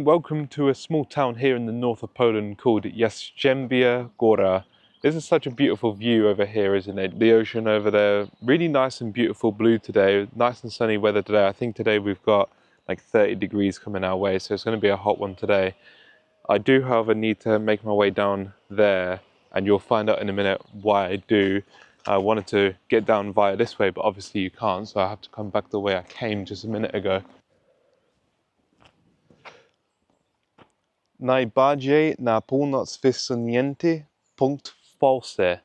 and welcome to a small town here in the north of Poland called Jastrzębia Góra. This is such a beautiful view over here, isn't it? The ocean over there, really nice and beautiful blue today, nice and sunny weather today. I think today we've got like 30 degrees coming our way, so it's going to be a hot one today. I do, however, need to make my way down there, and you'll find out in a minute why I do. I wanted to get down via this way, but obviously you can't, so I have to come back the way I came just a minute ago. Najbardziej na północ wysunięty punkt w Polsce.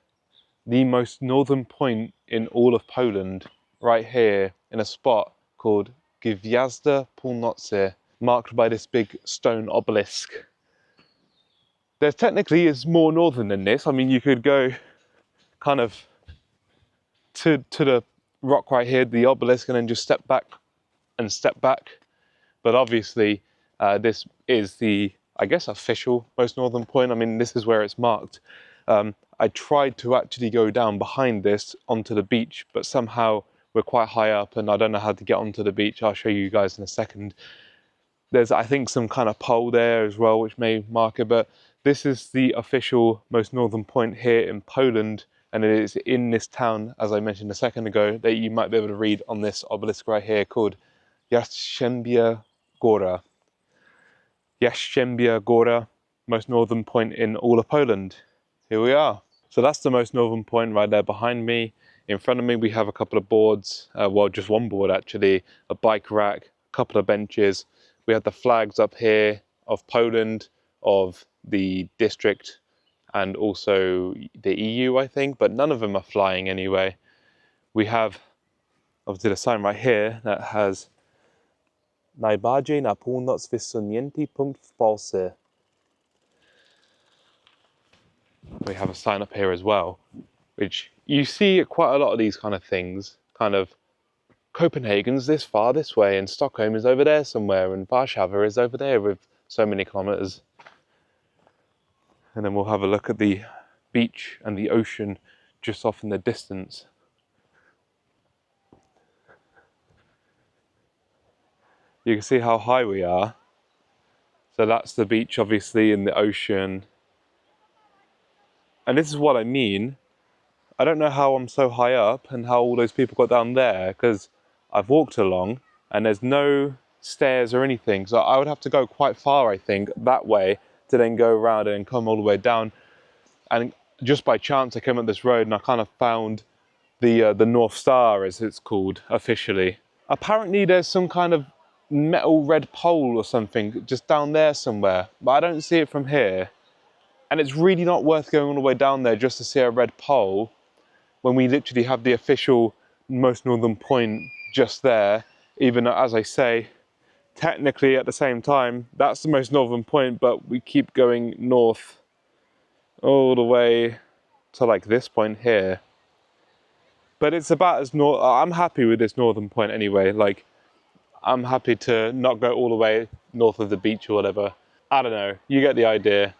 The most northern point in all of Poland, right here in a spot called Gwiazda Północy, marked by this big stone obelisk. There technically is more northern than this. I mean, you could go kind of to the rock right here, the obelisk, and then just step back and step back. But obviously, this is the, I guess, official most northern point. I mean, this is where it's marked. I tried to actually go down behind this onto the beach, but somehow we're quite high up and I don't know how to get onto the beach. I'll show you guys in a second. There's, I think, some kind of pole there as well, which may mark it, but this is the official most northern point here in Poland, and it is in this town, as I mentioned a second ago, that you might be able to read on this obelisk right here called Jastrzębia Góra. Jastrzębia Góra, most northern point in all of Poland. Here we are. So that's the most northern point right there behind me. In front of me we have a couple of boards, well, just one board actually, a bike rack, a couple of benches. We have the flags up here of Poland, of the district, and also the EU, I think, but none of them are flying anyway. We have obviously the sign right here that has Najbardziej na północ wysunięty punkt w Polsce. We have a sign up here as well, which you see quite a lot of these kind of things. Kind of Copenhagen's this far this way, and Stockholm is over there somewhere, and Warsaw is over there with so many kilometers. And then we'll have a look at the beach and the ocean just off in the distance. You can see how high we are. So that's the beach, obviously, in the ocean. And this is what I mean. I don't know how I'm so high up and how all those people got down there, because I've walked along and there's no stairs or anything. So I would have to go quite far, I think, that way to then go around and come all the way down. And just by chance, I came up this road and I kind of found the North Star, as it's called officially. Apparently there's some kind of metal red pole or something just down there somewhere, but I don't see it from here. And it's really not worth going all the way down there just to see a red pole when we literally have the official most northern point just there. Even though, as I say, technically at the same time, that's the most northern point, but we keep going north all the way to like this point here. But it's about as north. I'm happy with this northern point anyway. Like, I'm happy to not go all the way north of the beach or whatever. I don't know, you get the idea.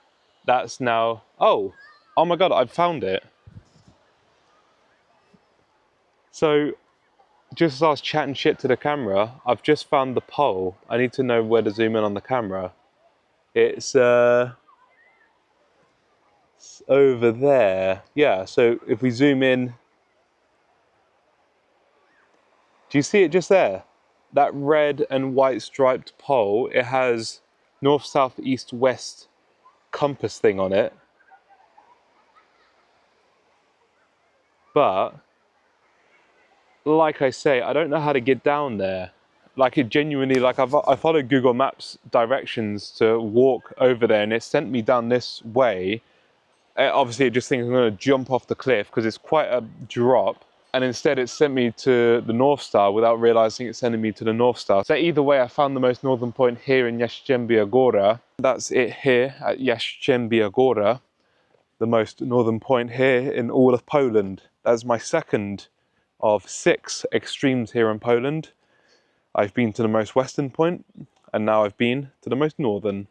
That's now, oh my God, I've found it. So, just as I was chatting shit to the camera, I've just found the pole. I need to know where to zoom in on the camera. It's over there. Yeah, so if we zoom in, do you see it just there? That red and white striped pole, it has north, south, east, west compass thing on it. But like I say, I don't know how to get down there. Like, it genuinely, like I followed Google Maps directions to walk over there and it sent me down this way. Obviously it just thinks I'm going to jump off the cliff because it's quite a drop. And instead it sent me to the North Star without realizing it's sending me to the North Star. So either way, I found the most northern point here in Jastrzębia Góra. That's it here at Jastrzębia Góra, the most northern point here in all of Poland. That's my second of 6 extremes here in Poland. I've been to the most western point, and now I've been to the most northern.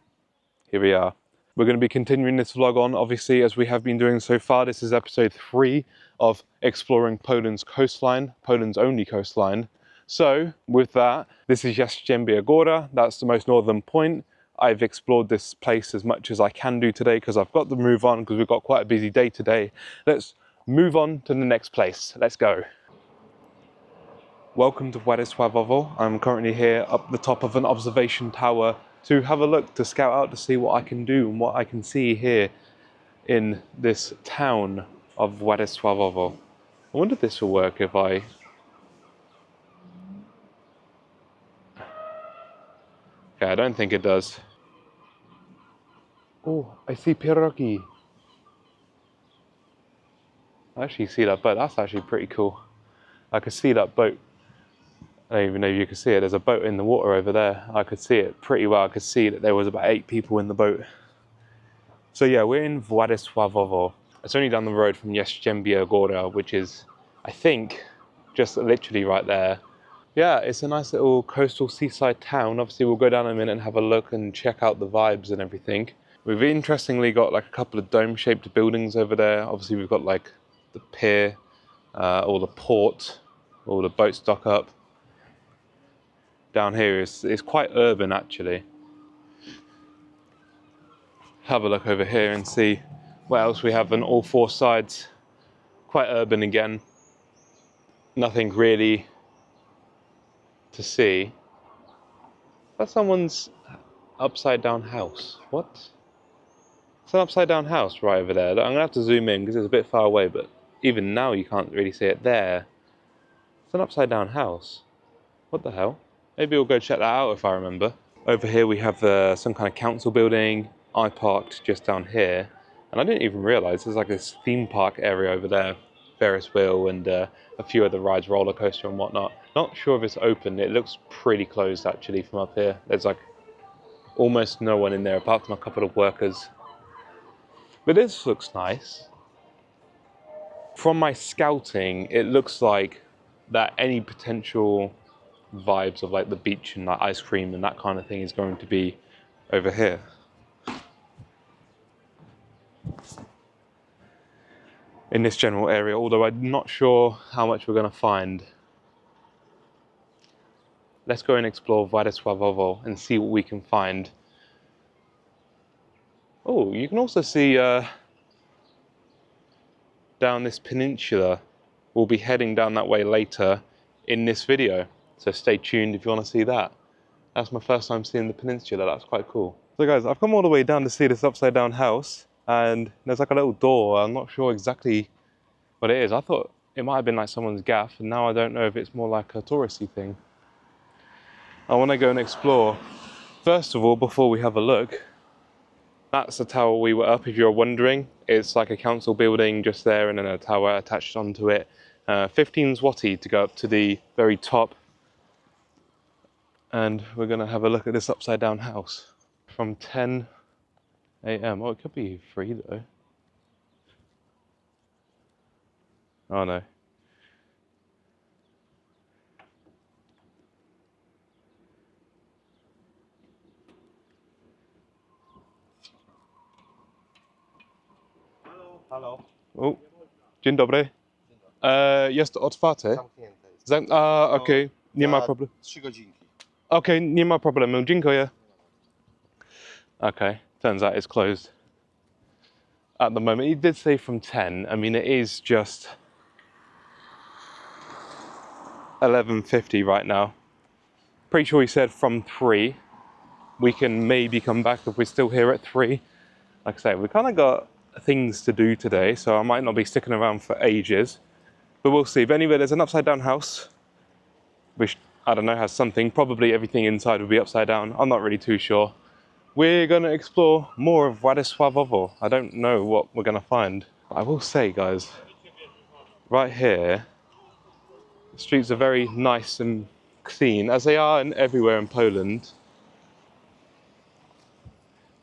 Here we are. We're going to be continuing this vlog on, obviously, as we have been doing so far. This is episode 3 of exploring Poland's coastline, Poland's only coastline. So, with that, this is Jastrzębia Góra. That's the most northern point. I've explored this place as much as I can do today because I've got to move on because we've got quite a busy day today. Let's move on to the next place. Let's go. Welcome to Władysławowo. I'm currently here up the top of an observation tower to have a look, to scout out, to see what I can do and what I can see here in this town of Władysławowo. I wonder if this will work if I... Okay, I don't think it does. Oh, I see pierogi. I actually see that boat. That's actually pretty cool. I could see that boat. I don't even know if you can see it. There's a boat in the water over there. I could see it pretty well. I could see that there was about 8 people in the boat. So yeah, we're in Władysławowo. It's only down the road from Jastrzębia Góra, which is, I think, just literally right there. Yeah, it's a nice little coastal seaside town. Obviously, we'll go down in a minute and have a look and check out the vibes and everything. We've interestingly got like a couple of dome-shaped buildings over there. Obviously, we've got like the pier, or the port, or the boats dock up. Down here is quite urban actually. Have a look over here and see what else we have on all 4 sides. Quite urban again. Nothing really to see. That's someone's upside down house. What? It's an upside down house right over there. I'm gonna have to zoom in because it's a bit far away, but even now you can't really see it there. It's an upside down house. What the hell? Maybe we'll go check that out if I remember. Over here we have some kind of council building. I parked just down here, and I didn't even realise there's like this theme park area over there. Ferris wheel and a few other rides, roller coaster and whatnot. Not sure if it's open. It looks pretty closed actually from up here. There's like almost no one in there apart from a couple of workers. But this looks nice. From my scouting, it looks like that any potential vibes of like the beach and like ice cream and that kind of thing is going to be over here. In this general area, although I'm not sure how much we're going to find. Let's go and explore Władysławowo and see what we can find. Oh, you can also see down this peninsula. We'll be heading down that way later in this video. So stay tuned if you want to see that. That's my first time seeing the peninsula. That's quite cool. So guys, I've come all the way down to see this upside down house, and there's like a little door. I'm not sure exactly what it is. I thought it might have been like someone's gaff, and now I don't know if it's more like a touristy thing. I want to go and explore. First of all, before we have a look, that's the tower we were up, if you're wondering. It's like a council building just there and then a tower attached onto it. 15 zloty to go up to the very top. And we're going to have a look at this upside down house from 10 AM. Oh, it could be free though. Oh no. Halo. O, dzień dobry. Jest otwarte? Zamknięte jest. Okej, nie ma problemu. 3 godzinki. Okay, nie ma problemu. Dziękuję. Okay, turns out it's closed at the moment. He did say from 10. I mean, it is just 11:50 right now. Pretty sure he said from 3. We can maybe come back if we're still here at 3. Like I say, we kind of got things to do today, so I might not be sticking around for ages, but we'll see. But anyway, there's an upside down house, which I don't know, has something. Probably everything inside will be upside down. I'm not really too sure. We're going to explore more of Władysławowo. I don't know what we're going to find. I will say, guys, right here, the streets are very nice and clean, as they are everywhere in Poland.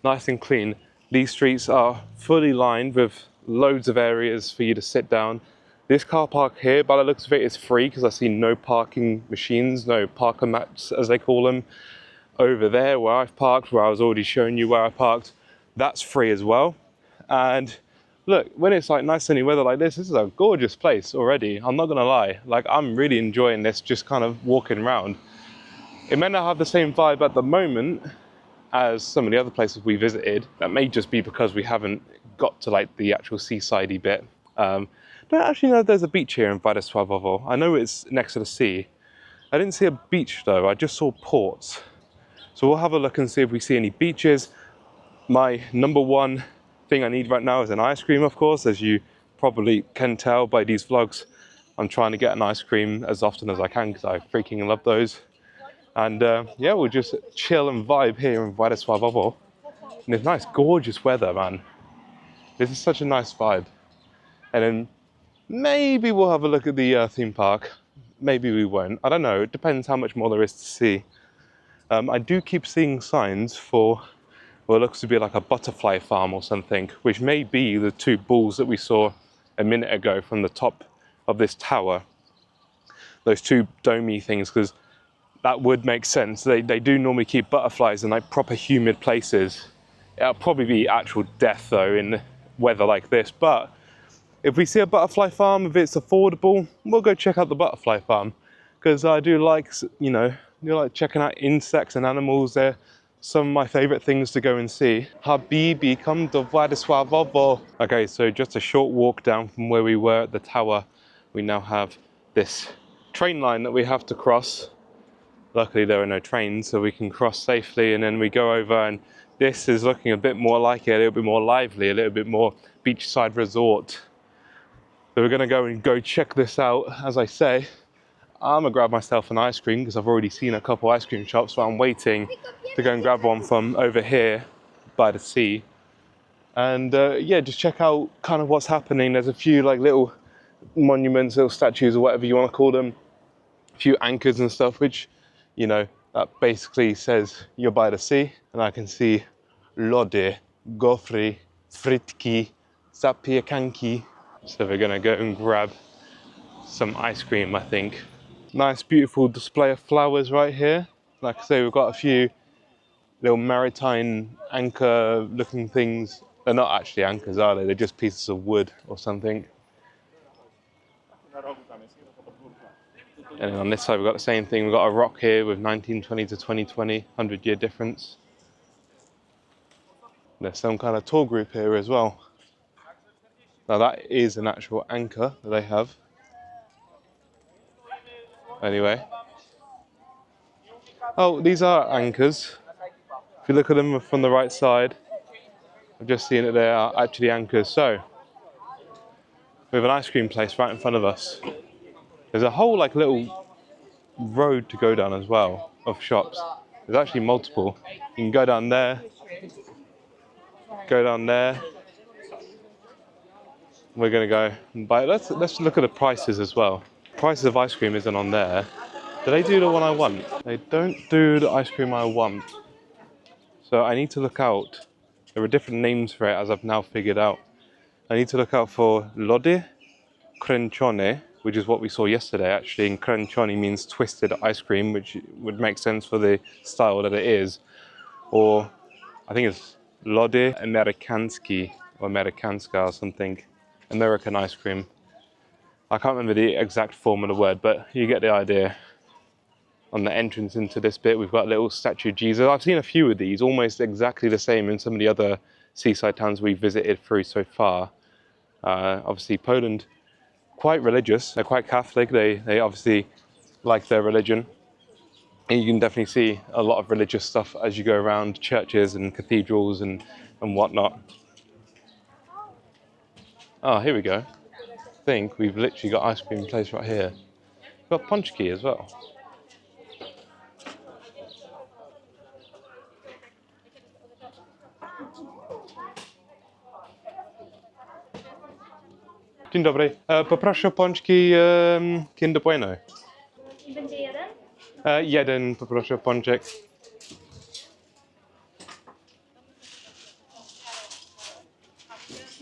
Nice and clean. These streets are fully lined with loads of areas for you to sit down. This car park here, by the looks of it, is free because I see no parking machines, no parker mats as they call them. Over there where I've parked, where I was already showing you where I parked, that's free as well. And look, when it's like nice sunny weather like this is a gorgeous place already. I'm not gonna lie, like I'm really enjoying this, just kind of walking around. It may not have the same vibe at the moment as some of the other places we visited. That may just be because we haven't got to like the actual seasidey bit. Don't actually know if there's a beach here in Władysławowo. I know it's next to the sea. I didn't see a beach though, I just saw ports. So we'll have a look and see if we see any beaches. My number one thing I need right now is an ice cream, of course. As you probably can tell by these vlogs, I'm trying to get an ice cream as often as I can because I freaking love those. And yeah, we'll just chill and vibe here in Władysławowo. And it's nice, gorgeous weather, man. This is such a nice vibe. And then maybe we'll have a look at the theme park. Maybe we won't. I don't know. It depends how much more there is to see. I do keep seeing signs for what looks to be like a butterfly farm or something, which may be the two bulls that we saw a minute ago from the top of this tower. Those two domey things, because that would make sense. They do normally keep butterflies in like proper humid places. It'll probably be actual death though in weather like this, but if we see a butterfly farm, if it's affordable, we'll go check out the butterfly farm, because I do like, you know, checking out insects and animals. They're some of my favorite things to go and see. Habibi, come to Władysławowo. Okay, so just a short walk down from where we were at the tower. We now have this train line that we have to cross. Luckily there are no trains, so we can cross safely, and then we go over, and this is looking a bit more like it, a little bit more lively, a little bit more beachside resort. So we're gonna go check this out. As I say, I'm gonna grab myself an ice cream because I've already seen a couple ice cream shops, so I'm waiting to go and grab one from over here by the sea. And yeah, just check out kind of what's happening. There's a few like little monuments, little statues or whatever you want to call them. A few anchors and stuff, which, you know, that basically says you're by the sea. And I can see lody, gofry, frytki, zapiekanki. So we're gonna go and grab some ice cream, I think. Nice, beautiful display of flowers right here. Like I say, we've got a few little maritime anchor looking things. They're not actually anchors, are they? They're just pieces of wood or something. And then on this side, we've got the same thing. We've got a rock here with 1920 to 2020, 100-year difference. There's some kind of tour group here as well. Now that is an actual anchor that they have. Anyway. Oh, these are anchors. If you look at them from the right side, I've just seen that they are actually anchors. So, we have an ice cream place right in front of us. There's a whole like little road to go down as well of shops. There's actually multiple. You can go down there, go down there. We're gonna go and buy. Let's look at the prices as well. Prices of ice cream isn't on there. Do they do the one I want? They don't do the ice cream I want. So I need to look out. There are different names for it, as I've now figured out. I need to look out for lody, cręczone, which is what we saw yesterday actually. And cręczone means twisted ice cream, which would make sense for the style that it is. Or I think it's lody amerykański or amerykańska or something. American ice cream. I can't remember the exact form of the word, but you get the idea. On the entrance into this bit, we've got a little statue of Jesus. I've seen a few of these, almost exactly the same in some of the other seaside towns we've visited through so far. Obviously, Poland, quite religious. They're quite Catholic. They obviously like their religion. And you can definitely see a lot of religious stuff as you go around churches and cathedrals and whatnot. Oh, here we go. I think we've literally got ice cream place right here. We've got pączki as well. Dzień dobry. Poproszę pączki Kinder Bueno. Będzie jeden? Jeden poproszę pączek.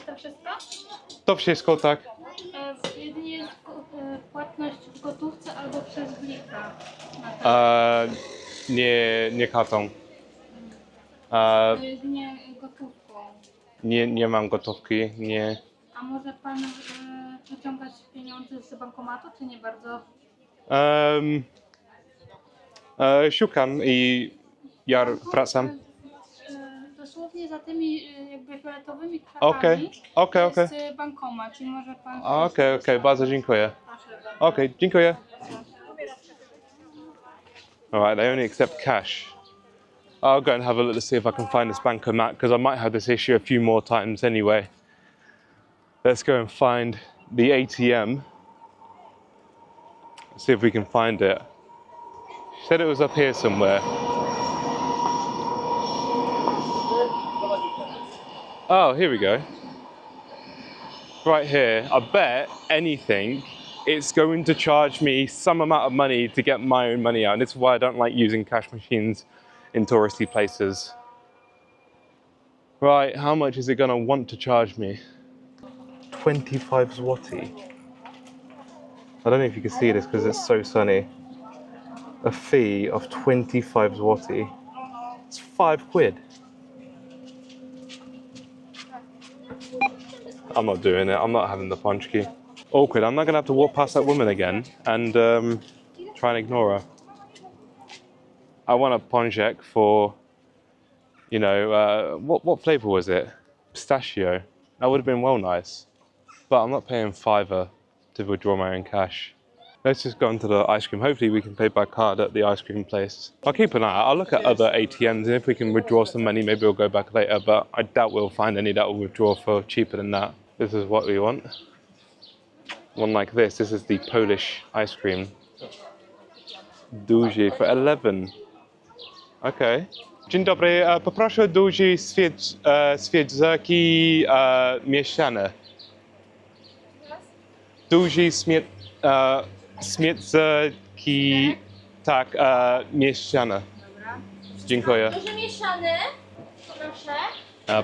To wszystko? To wszystko, tak. Jedynie jest płatność w gotówce albo przez blika. Nie kartą. Jedynie gotówką. Nie mam gotówki, nie. A może pan wyciągać pieniądze z bankomatu, czy nie bardzo? Szukam i ja wracam. Dosłownie za tymi jakby fioletowymi Okej, kratami okej, okej. jest bankomat, czyli może pan... Okej, okej, bardzo dziękuję. Okej, dziękuję. Alright, they only accept cash. I'll go and have a look to see if I can find this bankomat, because I might have this issue a few more times anyway. Let's go and find the ATM. See if we can find it. She said it was up here somewhere. Oh, here we go. Right here. I bet anything it's going to charge me some amount of money to get my own money out. And this is why I don't like using cash machines in touristy places. Right, how much is it going to want to charge me? 25 zloty. I don't know if you can see this because it's so sunny. A fee of 25 zloty. It's £5. I'm not doing it. I'm not having the pączki. Awkward. I'm not going to have to walk past that woman again and try and ignore her. I want a pączek for, you know, what flavour was it? Pistachio. That would have been well nice. But I'm not paying £5 to withdraw my own cash. Let's just go into the ice cream. Hopefully we can pay by card at the ice cream place. I'll keep an eye out. I'll look at other ATMs, and if we can withdraw some money, maybe we'll go back later, but I doubt we'll find any that will withdraw for cheaper than that. This is what we want. One like this. This is the Polish ice cream. Duży for 11. Okay. Dzień dobry. Poproszę duży świeżaki mieszane. Duży świeżaki, tak, mieszane. Dziękuję. Duży mieszany, proszę.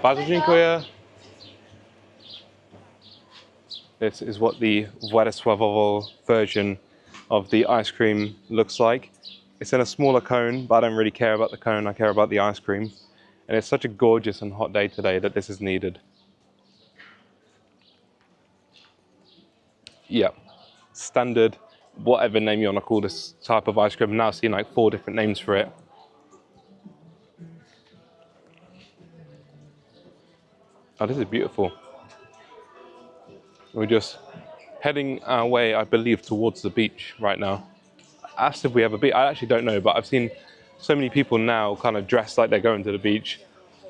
Bardzo dziękuję. This is what the Władysławowo version of the ice cream looks like. It's in a smaller cone, but I don't really care about the cone, I care about the ice cream. And it's such a gorgeous and hot day today that this is needed. Yeah, standard, whatever name you want to call this type of ice cream. I've now seen like 4 different names for it. Oh, this is beautiful. We're just heading our way, I believe, towards the beach right now. Asked if we have a beach. I actually don't know, but I've seen so many people now kind of dressed like they're going to the beach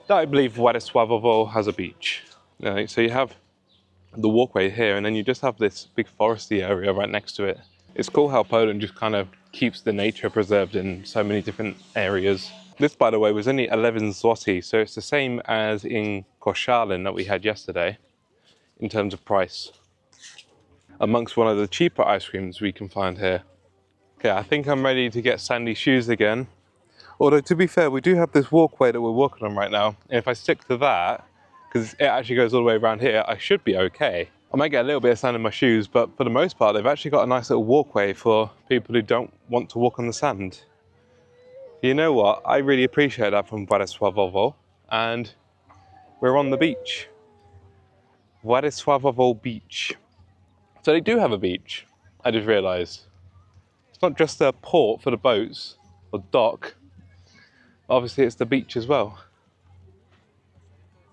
that I believe Władysławowo has a beach. So you have the walkway here, and then you just have this big foresty area right next to it. It's cool how Poland just kind of keeps the nature preserved in so many different areas. This, by the way, was only 11 zloty, so it's the same as in Koszalin that we had yesterday in terms of price, amongst one of the cheaper ice creams we can find here. Okay, I think I'm ready to get sandy shoes again. Although, to be fair, we do have this walkway that we're walking on right now, and if I stick to that, because it actually goes all the way around here, I should be okay. I might get a little bit of sand in my shoes, but for the most part, they've actually got a nice little walkway for people who don't want to walk on the sand. You know what? I really appreciate that from Władysławowo, and we're on the beach. Władysławowo Beach. So they do have a beach, I just realised. It's not just a port for the boats, or dock. Obviously it's the beach as well.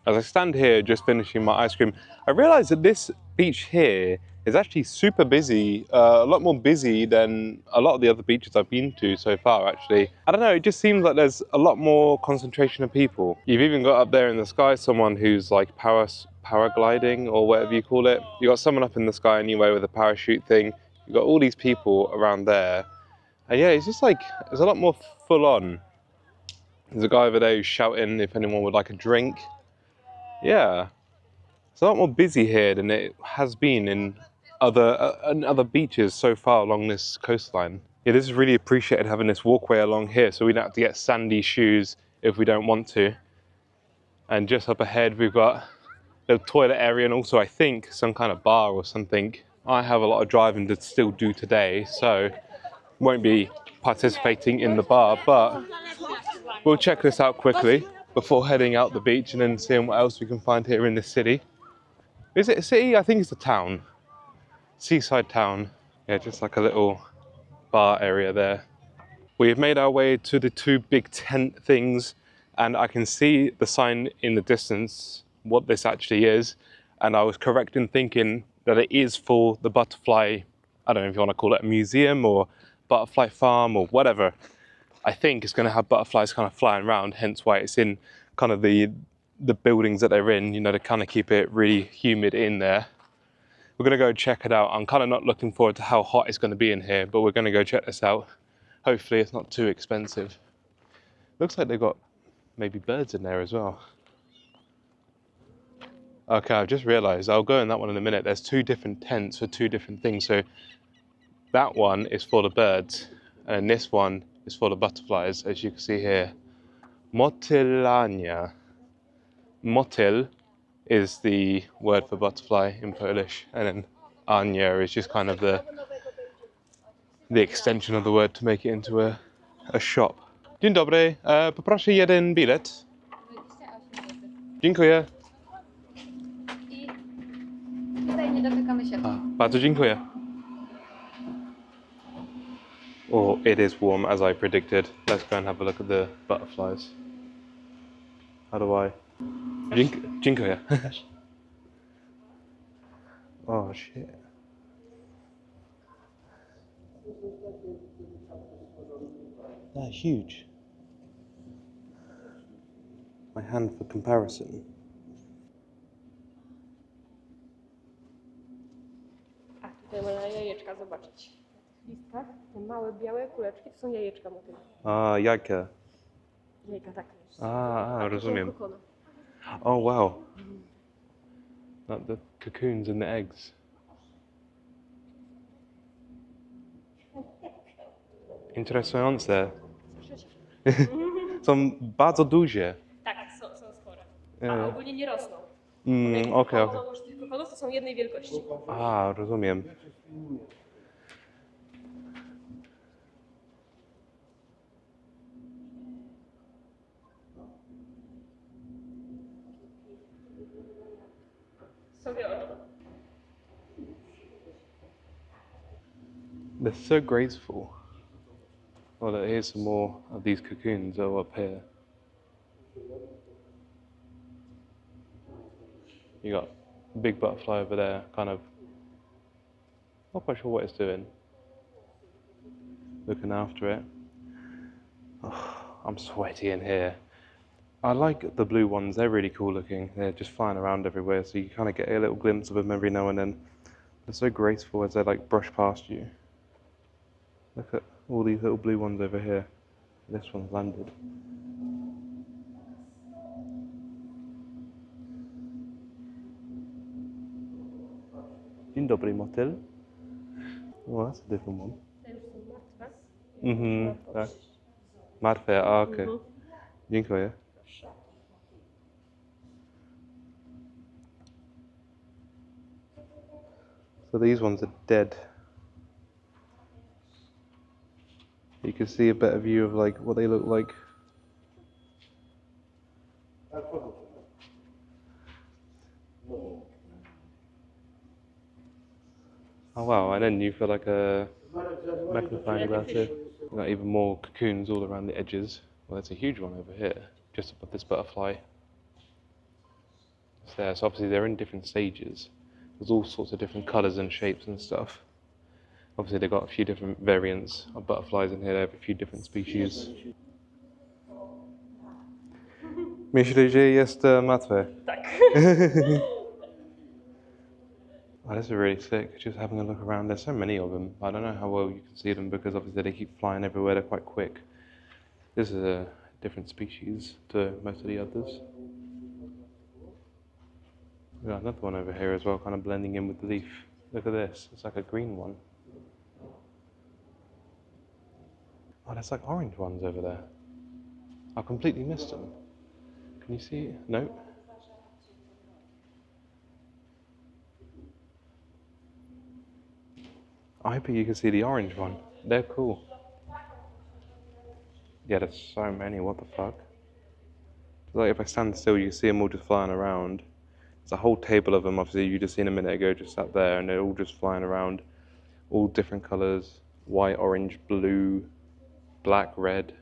As I stand here just finishing my ice cream, I realise that this beach here is actually super busy, a lot more busy than a lot of the other beaches I've been to so far actually. I don't know, it just seems like there's a lot more concentration of people. You've even got up there in the sky someone who's like paragliding or whatever you call it. You got someone up in the sky anyway with a parachute thing. You've got all these people around there. And yeah, it's just like, it's a lot more full on. There's a guy over there who's shouting if anyone would like a drink. Yeah, it's a lot more busy here than it has been in other beaches so far along this coastline. Yeah, this is really appreciated having this walkway along here so we don't have to get sandy shoes if we don't want to. And just up ahead we've got the toilet area and also I think some kind of bar or something. I have a lot of driving to still do today, so won't be participating in the bar, but we'll check this out quickly before heading out the beach and then seeing what else we can find here in this city. Is it a city? I think it's a town. Seaside town. Yeah, just like a little bar area there. We have made our way to the 2 big tent things and I can see the sign in the distance, what this actually is, and I was correct in thinking that it is for the butterfly, I don't know if you want to call it a museum or butterfly farm or whatever. I think it's going to have butterflies kind of flying around, hence why it's in kind of the buildings that they're in, you know, to kind of keep it really humid in there. We're going to go check it out. I'm kind of not looking forward to how hot it's going to be in here, but we're going to go check this out. Hopefully it's not too expensive. Looks like they've got maybe birds in there as well. Okay, I've just realized, I'll go in that one in a minute. There's 2 different tents for 2 different things. So that one is for the birds, and this one is for the butterflies, as you can see here. Motylarnia. Motyl is the word for butterfly in Polish, and then Ania is just kind of the extension of the word to make it into a shop. Dzień dobry, poproszę jeden bilet. Dziękuję. I tutaj nie dotykamy się. Bardzo dziękuję. Oh, it is warm as I predicted. Let's go and have a look at the butterflies. How do I? Dziękuję. Oh shit. They're huge. My hand for comparison. A tutaj można jajeczka zobaczyć. W listkach te małe białe kuleczki to są jajeczka motyla. Ah, jajka. Jajka, tak. Rozumiem. Oh wow. Like the cocoons and the eggs. Interesujące. Są bardzo duże. Tak, są spore. A ogólnie nie rosną. Okej. Założ tych kokonów to są jednej wielkości. A, rozumiem. Sobie oczy. They're so graceful. Well, here's some more of these cocoons that are up here. You got a big butterfly over there, kind of, not quite sure what it's doing. Looking after it. Oh, I'm sweaty in here. I like the blue ones, they're really cool looking. They're just flying around everywhere, so you kind of get a little glimpse of them every now and then. They're so graceful as they like brush past you. Look at all these little blue ones over here. This one's landed. Dzień dobry, motyl. Oh, that's a different one. Te już są martwe. Tak. Martwe, okej. Dziękuję. So these ones are dead. You can see a better view of like what they look like. Oh wow, and then you feel like a magnifying glass here. You've got even more cocoons all around the edges. Well, there's a huge one over here, just above this butterfly. It's there, so obviously they're in different stages. There's all sorts of different colours and shapes and stuff. Obviously they've got a few different variants of butterflies in here, they have a few different species. Myślisz, że jest martwe? Tak. Oh, this is really sick, just having a look around. There's so many of them. I don't know how well you can see them because obviously they keep flying everywhere, they're quite quick. This is a different species to most of the others. We've got another one over here as well, kind of blending in with the leaf. Look at this, it's like a green one. Oh, there's like orange ones over there. I completely missed them. Can you see? No? I hope you can see the orange one. They're cool. Yeah, there's so many, what the fuck? Like if I stand still, you see them all just flying around. There's a whole table of them, obviously you just seen a minute ago, just sat there, and they're all just flying around. All different colours, white, orange, blue, black, red,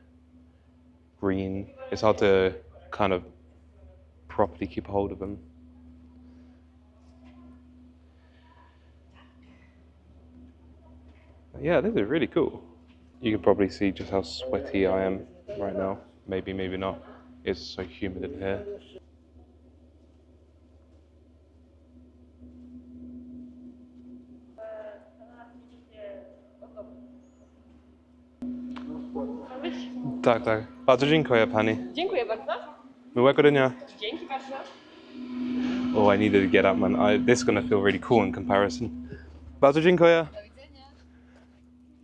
green. It's hard to kind of properly keep a hold of them. Yeah, this is really cool. You can probably see just how sweaty I am right now. Maybe, maybe not. It's so humid in here. Tak, tak. Bardzo dziękuję pani. Dziękuję bardzo. Miłego dnia. Dzięki bardzo. Oh, I needed to get up, man. This is gonna feel really cool in comparison. Bardzo dziękuję.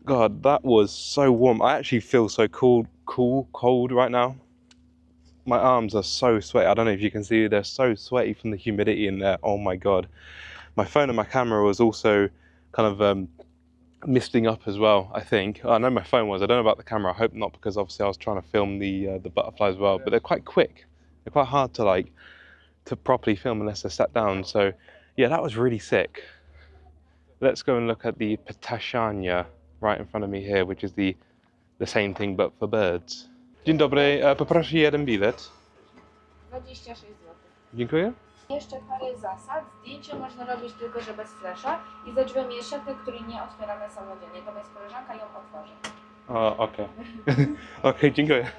God, that was so warm. I actually feel so cold right now. My arms are so sweaty. I don't know if you can see, they're so sweaty from the humidity in there. Oh my God. My phone and my camera was also kind of misting up as well, I think. I know my phone was. I don't know about the camera. I hope not, because obviously I was trying to film the butterflies as well. But they're quite quick. They're quite hard to properly film unless they're sat down. So yeah, that was really sick. Let's go and look at the Ptaszarnia right in front of me here, which is the same thing but for birds. Dzień dobry, poproszę jeden bilet. 26 zł. Dziękuję. Jeszcze parę zasad. Zdjęcie można robić tylko, że bez flasha i za drzwiami jest siatka, której nie otwieramy samodzielnie. To jest koleżanka, ją otworzy. O, okej. Okej, dziękuję.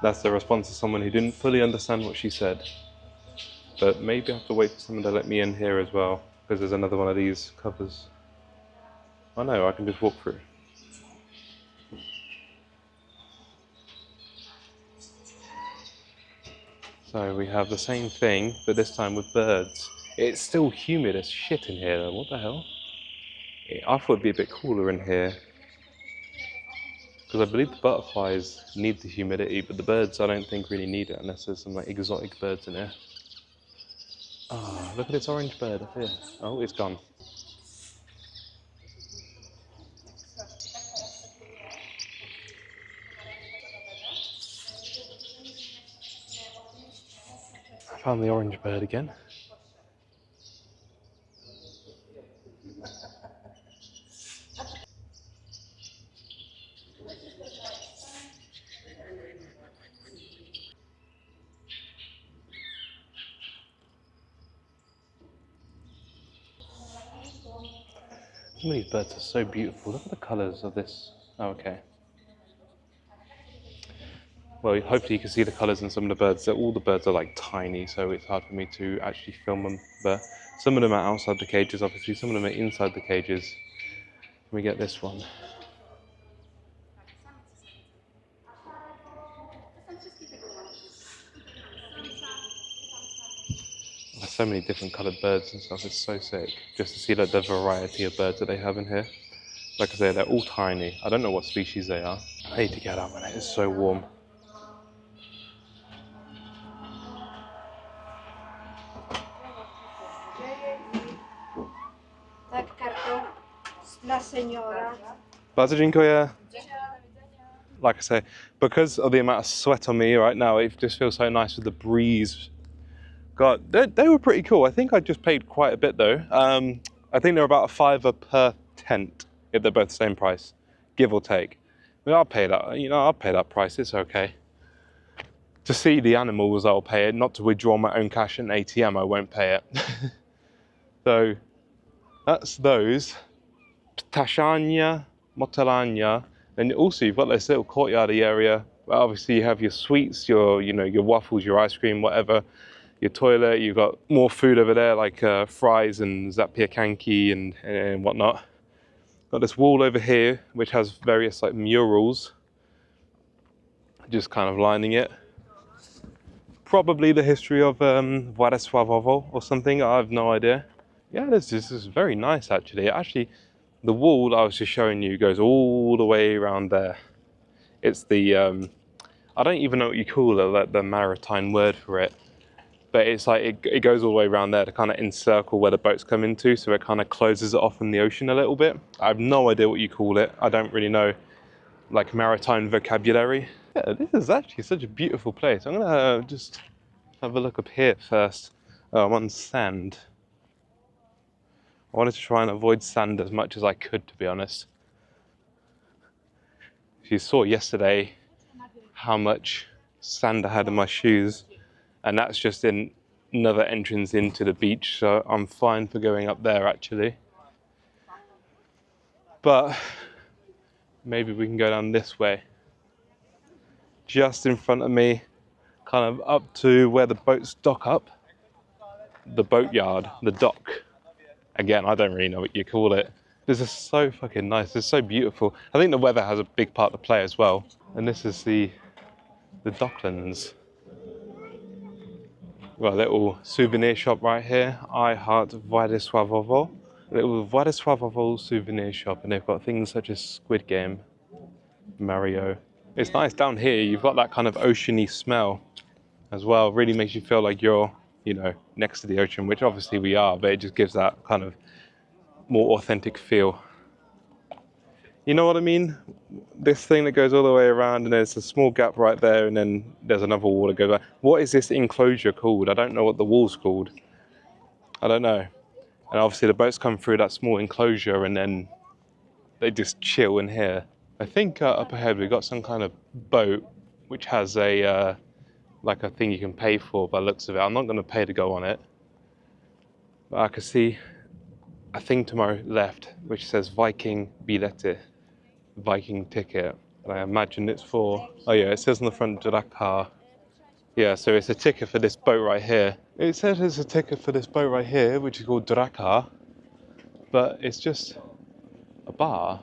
That's the response of someone who didn't fully understand what she said. But maybe I have to wait for someone to let me in here as well, because there's another one of these covers. Oh no, I can just walk through. So we have the same thing, but this time with birds. It's still humid as shit in here though, what the hell? I thought it'd be a bit cooler in here. Because I believe the butterflies need the humidity, but the birds I don't think really need it unless there's some like exotic birds in here. Oh, look at this orange bird up here. Oh, it's gone. I found the orange bird again. Some of these birds are so beautiful. Look at the colours of this. Oh, okay. Well, hopefully you can see the colours in some of the birds. All the birds are like tiny, so it's hard for me to actually film them. But some of them are outside the cages, obviously. Some of them are inside the cages. Can we get this one? There's so many different coloured birds and stuff. It's so sick just to see like the variety of birds that they have in here. Like I say, they're all tiny. I don't know what species they are. I need to get up, man. It is so warm. Tak, kartą dla seniora. Bardzo dziękuję. Like I say, because of the amount of sweat on me right now, it just feels so nice with the breeze. God, they were pretty cool. I think I just paid quite a bit though. I think they're about £5 per tent if they're both the same price, give or take. I mean, I'll pay that. You know, I'll pay that price. It's okay. To see the animals, I'll pay it. Not to withdraw my own cash in an ATM, I won't pay it. So that's those. Ptaszarnia, Motylarnia. And also you've got this little courtyardy area. Well, obviously you have your sweets, your waffles, your ice cream, whatever. Your toilet, you've got more food over there like fries and zapiekanki and whatnot. Got this wall over here which has various like murals just kind of lining it. Probably the history of Władysławowo or something, I have no idea. Yeah, this is very nice actually. Actually, the wall I was just showing you goes all the way around there. It's the, I don't even know what you call it, like the maritime word for it. But it's like, it goes all the way around there to kind of encircle where the boats come into, so it kind of closes it off from the ocean a little bit. I have no idea what you call it. I don't really know, like, maritime vocabulary. Yeah, this is actually such a beautiful place. I'm gonna just have a look up here first. Oh, I'm on sand. I wanted to try and avoid sand as much as I could, to be honest. If you saw yesterday how much sand I had in my shoes, and that's just in another entrance into the beach, so I'm fine for going up there actually. But maybe we can go down this way. Just in front of me, kind of up to where the boats dock up. The boatyard, the dock. Again, I don't really know what you call it. This is so fucking nice, it's so beautiful. I think the weather has a big part to play as well. And this is the docklands. Got a little souvenir shop right here. I heart Władysławowo. Little Władysławowo souvenir shop, and they've got things such as Squid Game, Mario. It's nice down here, you've got that kind of oceany smell as well. It really makes you feel like you're, you know, next to the ocean, which obviously we are, but it just gives that kind of more authentic feel. You know what I mean? This thing that goes all the way around, and there's a small gap right there, and then there's another wall that goes back. What is this enclosure called? I don't know what the wall's called. I don't know. And obviously the boats come through that small enclosure and then they just chill in here. I think up ahead we've got some kind of boat which has a like a thing you can pay for by the looks of it. I'm not going to pay to go on it. But I can see a thing to my left which says Viking bilety, Viking ticket. And I imagine it's for, oh yeah, it says on the front Drakar. Yeah, so it's a ticket for this boat right here. It says it's a ticket for this boat right here, which is called Drakar, but it's just a bar,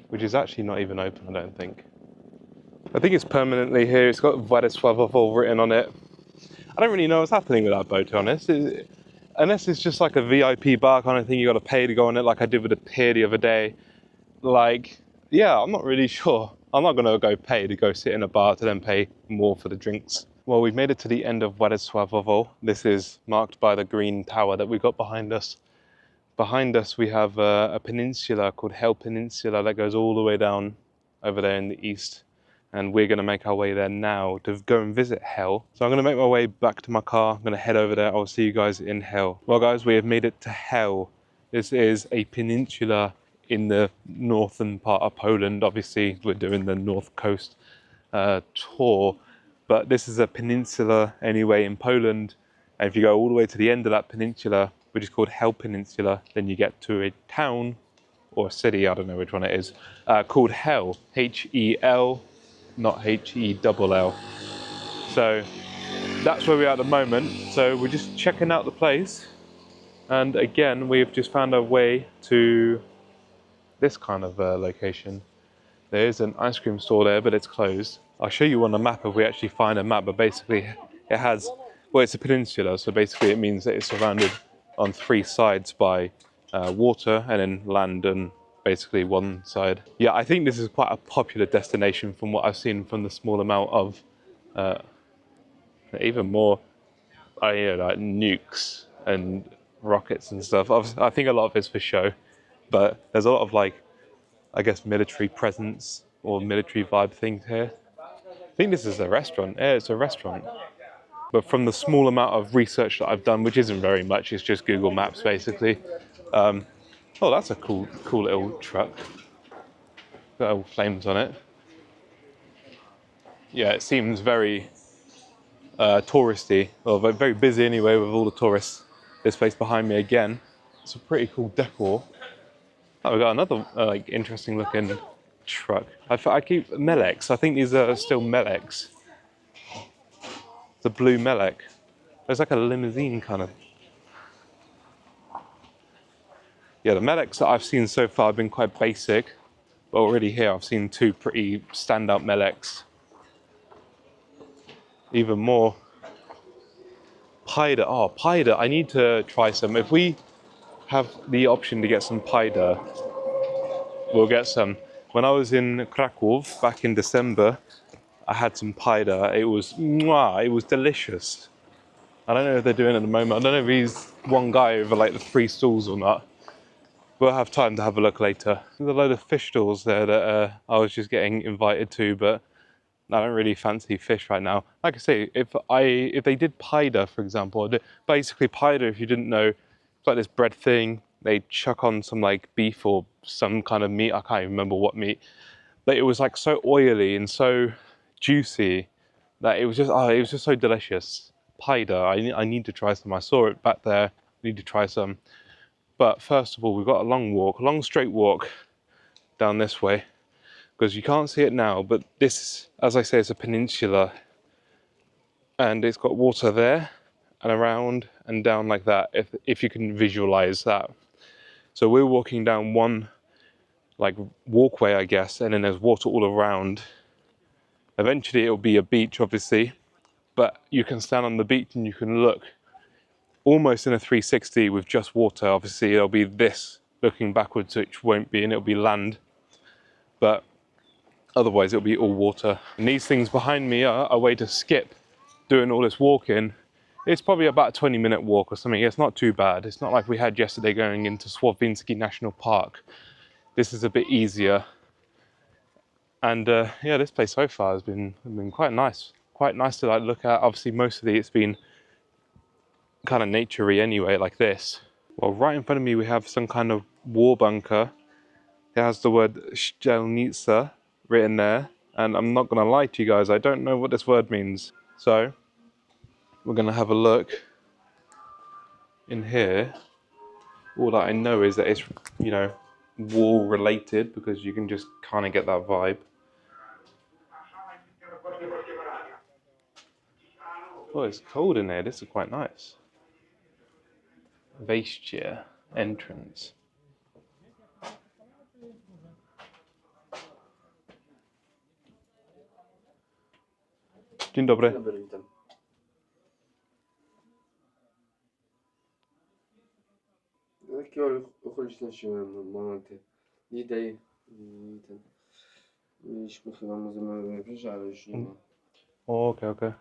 which is actually not even open, I don't think. I think it's permanently here. It's got Władysławowo written on it. I don't really know what's happening with that boat, to be honest. Unless it's just like a VIP bar kind of thing, you got to pay to go on it, like I did with the pier the other day. Like, yeah, I'm not really sure. I'm not going to go pay to go sit in a bar to then pay more for the drinks. Well, we've made it to the end of Władysławowo. This is marked by the green tower that we've got behind us. Behind us we have a peninsula called Hel Peninsula that goes all the way down over there in the east. And we're going to make our way there now to go and visit Hel. So I'm going to make my way back to my car. I'm going to head over there. I'll see you guys in Hel. Well guys, we have made it to Hel. This is a peninsula in the northern part of Poland. Obviously we're doing the north coast tour, but this is a peninsula anyway in Poland, and if you go all the way to the end of that peninsula, which is called Hel Peninsula, then you get to a town or a city, I don't know which one it is, called Hel, H-E-L, not H-E-double-L. So that's where we are at the moment. So we're just checking out the place, and again we've just found our way to this kind of location. There is an ice cream store there, but it's closed. I'll show you on the map if we actually find a map, but basically it has, well, it's a peninsula, so basically it means that it's surrounded on three sides by water and then land and basically one side. Yeah, I think this is quite a popular destination from what I've seen from the small amount of, even more, you know, like nukes and rockets and stuff. I think a lot of it's for show. But there's a lot of, like, I guess, military presence or military vibe things here. I think this is a restaurant. Yeah, it's a restaurant. But from the small amount of research that I've done, which isn't very much, it's just Google Maps basically. Oh, that's a cool little truck. Got all flames on it. Yeah, it seems very touristy, or very busy anyway with all the tourists. This place behind me again. It's a pretty cool decor. Oh, we've got another like interesting looking truck. I keep Melex. I think these are still Melex. The blue Melek. It's like a limousine kind of. Yeah, the Meleks that I've seen so far have been quite basic, but already here I've seen two pretty standout Meleks. Even more. Paida. Oh, Paida. I need to try some. If we have the option to get some Paida, we'll get some. When I was in Krakow back in December, I had some Paida. It was mwah, it was delicious. I don't know if they're doing it at the moment. I don't know if he's one guy over like the 3 stalls or not. We'll have time to have a look later. There's a load of fish stalls there that I was just getting invited to, but I don't really fancy fish right now. Like I say, if they did Paida, for example, basically Paida, if you didn't know, it's like this bread thing. They chuck on some like beef or some kind of meat. I can't even remember what meat. but it was like so oily and so juicy that it was just so delicious. Paida, I need to try some. I saw it back there. I need to try some. But first of all, we've got a long straight walk down this way, because you can't see it now, but this, as I say, is a peninsula, and it's got water there and around and down like that, if you can visualize that. So we're walking down one like walkway, I guess, and then there's water all around. Eventually it'll be a beach, obviously, but you can stand on the beach and you can look almost in a 360 with just water. Obviously it'll be this looking backwards, which won't be, and it'll be land, but otherwise it'll be all water. And these things behind me are a way to skip doing all this walking. It's probably about a 20-minute walk or something. It's not too bad. It's not like we had yesterday going into Słowinski National Park. This is a bit easier. And yeah, this place so far has been quite nice. Quite nice to like look at. Obviously mostly it's been kind of naturey anyway, like this. Well, right in front of me we have some kind of war bunker. It has the word Strzelnica written there, and I'm not gonna lie to you guys, I don't know what this word means. So we're gonna have a look in here. All that I know is that it's, you know, war related, because you can just kind of get that vibe. Oh, it's cold in there. This is quite nice. Wejście, entrance. Dzień dobry. Dobry, witam. Takie okoliczności momenty. Dzisiaj ten. Mieliśmy chyba muzeum wybrzeża, ale już nie ma. Okej, okej.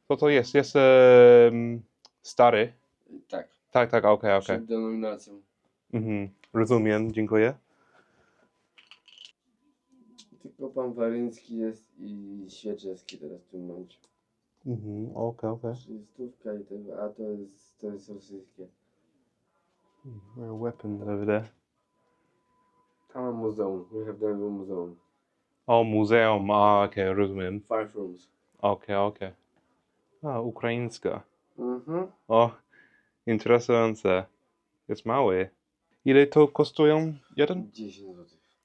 Co to jest? Jest stary? Tak. Tak, okej, okej. Przed denominacją. Rozumiem, dziękuję. Tylko pan Waryński jest i Świeczewski teraz w tym momencie. Okej. Czyli stówka i tego, a to jest rosyjskie. There are weapons over there. Tam mam muzeum. We have the muzeum. O, muzeum. A, okej, rozumiem. 5 rooms. Okej. A, ukraińska. Mhm. O, interesujące. Jest mały. Ile to kosztują jeden? 10 zł.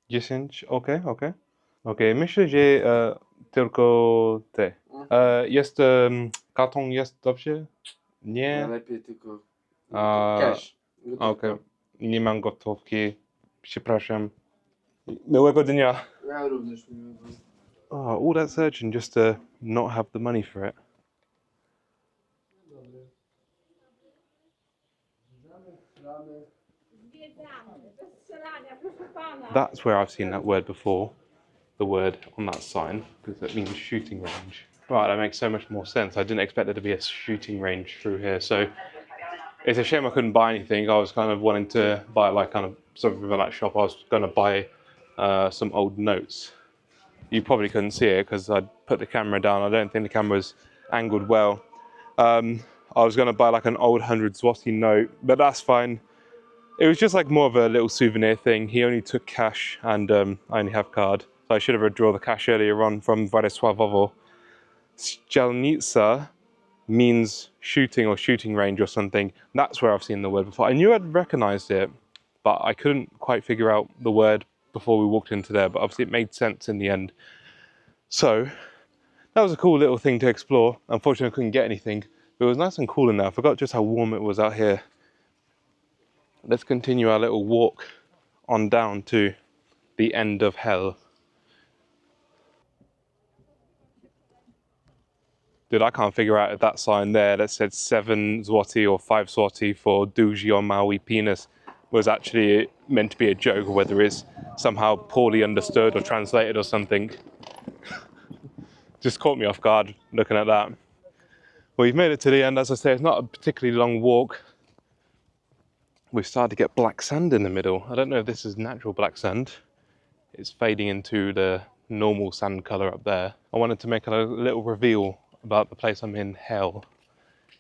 10? Okej, myślę, że tylko te. Jest, karton jest dobrze? Nie? Najlepiej tylko cash. Okej. Nie mam gotówki. Przepraszam. Miłego dnia. Ja również miłego. Oh, all that searching just to not have the money for it. That's where I've seen that word before. The word on that sign, because it means shooting range. Right, that makes so much more sense. I didn't expect there to be a shooting range through here, so it's a shame I couldn't buy anything. I was kind of wanting to buy like kind of something from that shop. I was going to buy some old notes. You probably couldn't see it because I put the camera down. I don't think the camera was angled well. I was going to buy like an old 100 zloty note, but that's fine. It was just like more of a little souvenir thing. He only took cash, and I only have card. So I should have withdrawn the cash earlier on from Władysławowo. Strzelnica means shooting or shooting range or something. That's where I've seen the word before. I knew I'd recognized it, but I couldn't quite figure out the word before we walked into there, but obviously it made sense in the end. So that was a cool little thing to explore. Unfortunately, I couldn't get anything, but it was nice and cool in there. I forgot just how warm it was out here. Let's continue our little walk on down to the end of Hel. Dude, I can't figure out if that sign there that said 7 zloty or 5 zloty for duży or mały penis was actually meant to be a joke, or whether it's somehow poorly understood or translated or something. Just caught me off guard looking at that. Well, we've made it to the end. As I say, it's not a particularly long walk. We've started to get black sand in the middle. I don't know if this is natural black sand. It's fading into the normal sand colour up there. I wanted to make a little reveal about the place I'm in, Hel.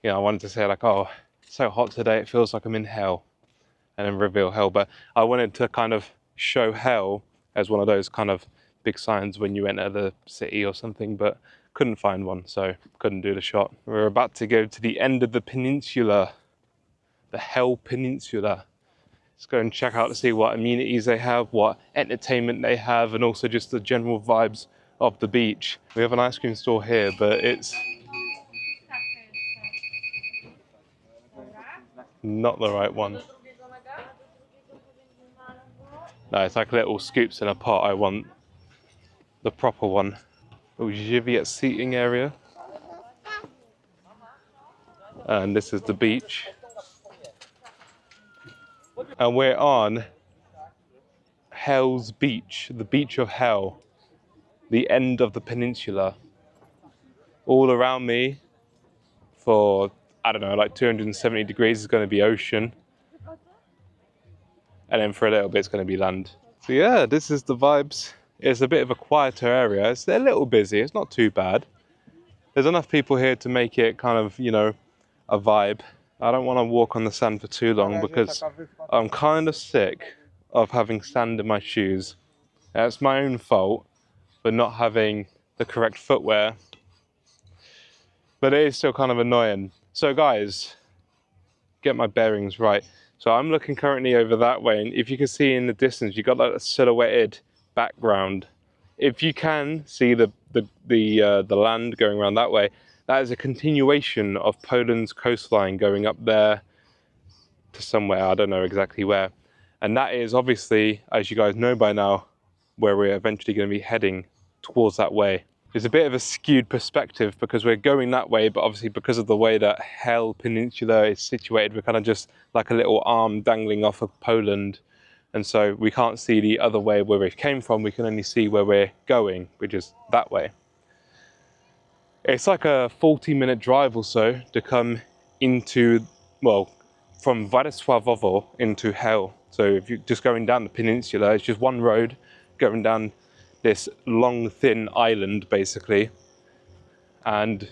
You know, I wanted to say like, oh, it's so hot today, it feels like I'm in Hell, and then reveal Hel. But I wanted to kind of show Hel as one of those kind of big signs when you enter the city or something, but couldn't find one, so couldn't do the shot. We're about to go to the end of the peninsula, the Hel Peninsula. Let's go and check out to see what amenities they have, what entertainment they have, and also just the general vibes of the beach. We have an ice cream store here, but it's not the right one. No, it's like little scoops in a pot. I want the proper one. Little Żywiec seating area. And this is the beach. And we're on Hel's beach, the beach of Hel, the end of the peninsula. All around me for, I don't know, like 270 degrees is going to be ocean. And then for a little bit it's going to be land. So yeah, this is the vibes. It's a bit of a quieter area. It's a little busy, it's not too bad. There's enough people here to make it kind of, you know, a vibe. I don't want to walk on the sand for too long because I'm kind of sick of having sand in my shoes. It's my own fault for not having the correct footwear. But it is still kind of annoying. So guys, get my bearings right. So I'm looking currently over that way, and if you can see in the distance, you've got that silhouetted background. If you can see the land going around that way, that is a continuation of Poland's coastline going up there to somewhere, I don't know exactly where. And that is obviously, as you guys know by now, where we're eventually going to be heading towards that way. It's a bit of a skewed perspective because we're going that way, but obviously because of the way that Hel Peninsula is situated, we're kind of just like a little arm dangling off of Poland. And so we can't see the other way where we came from, we can only see where we're going, which is that way. It's like a 40-minute drive or so to come into, well, from Władysławowo into Hel. So if you're just going down the peninsula, it's just one road going down this long, thin island, basically. And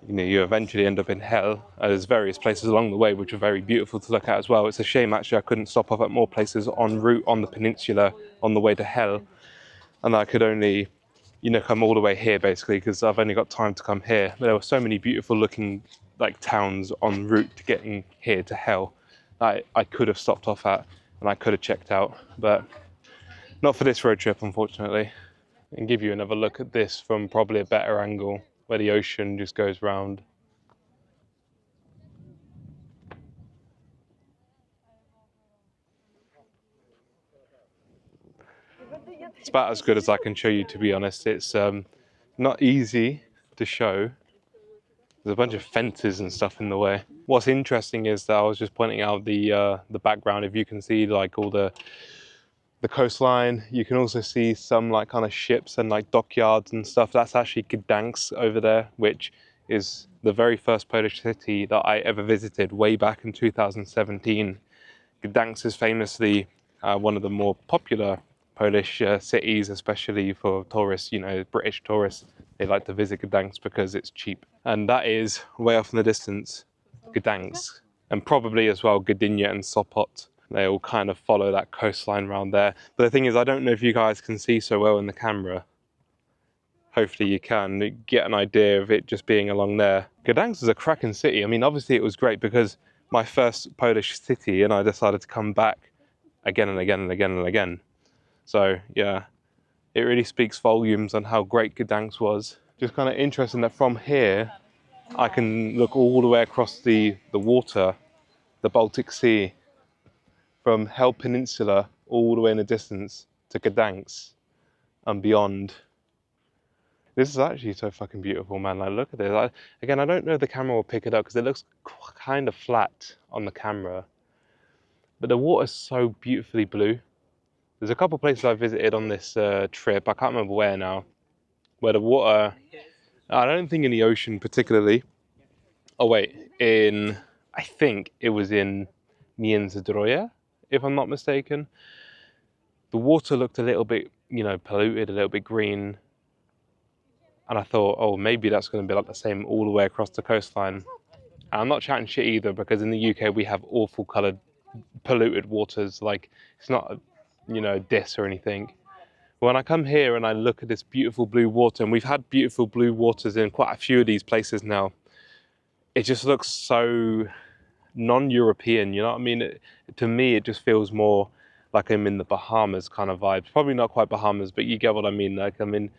you know, you eventually end up in Hel. There's various places along the way which are very beautiful to look at as well. It's a shame, actually, I couldn't stop off at more places en route on the peninsula on the way to Hel. And I could only, you know, come all the way here, basically, because I've only got time to come here. But there were so many beautiful looking, like, towns en route to getting here to Hel that I could have stopped off at and I could have checked out. But not for this road trip, unfortunately. And give you another look at this from probably a better angle, where the ocean just goes round. It's about as good as I can show you, to be honest. It's not easy to show. There's a bunch of fences and stuff in the way. What's interesting is that I was just pointing out the background. If you can see like all the coastline, you can also see some like kind of ships and like dockyards and stuff. That's actually Gdansk over there, which is the very first Polish city that I ever visited way back in 2017. Gdansk is famously one of the more popular Polish cities, especially for tourists, you know, British tourists. They like to visit Gdansk because it's cheap. And that is way off in the distance, Gdansk. And probably as well Gdynia and Sopot. They all kind of follow that coastline around there. But the thing is, I don't know if you guys can see so well in the camera. Hopefully you can get an idea of it just being along there. Gdansk is a cracking city. I mean, obviously it was great because my first Polish city, and I decided to come back again and again and again and again. So yeah, it really speaks volumes on how great Gdansk was. Just kind of interesting that from here, I can look all the way across the water, the Baltic Sea, from Hel Peninsula all the way in the distance to Gdansk and beyond. This is actually so fucking beautiful, man. Like, look at this. Again, I don't know if the camera will pick it up because it looks kind of flat on the camera. But the water's so beautifully blue. There's a couple places I visited on this trip, I can't remember where now, where the water, I don't think in the ocean particularly. Oh wait, I think it was in Międzyzdroje, if I'm not mistaken. The water looked a little bit, you know, polluted, a little bit green. And I thought, oh, maybe that's going to be like the same all the way across the coastline. And I'm not chatting shit either, because in the UK we have awful coloured, polluted waters. Like, it's not you know, diss or anything. When I come here and I look at this beautiful blue water, and we've had beautiful blue waters in quite a few of these places now, it just looks so non-European, you know what I mean? To me, it just feels more like I'm in the Bahamas kind of vibes. Probably not quite Bahamas, but you get what I mean. Like I'm in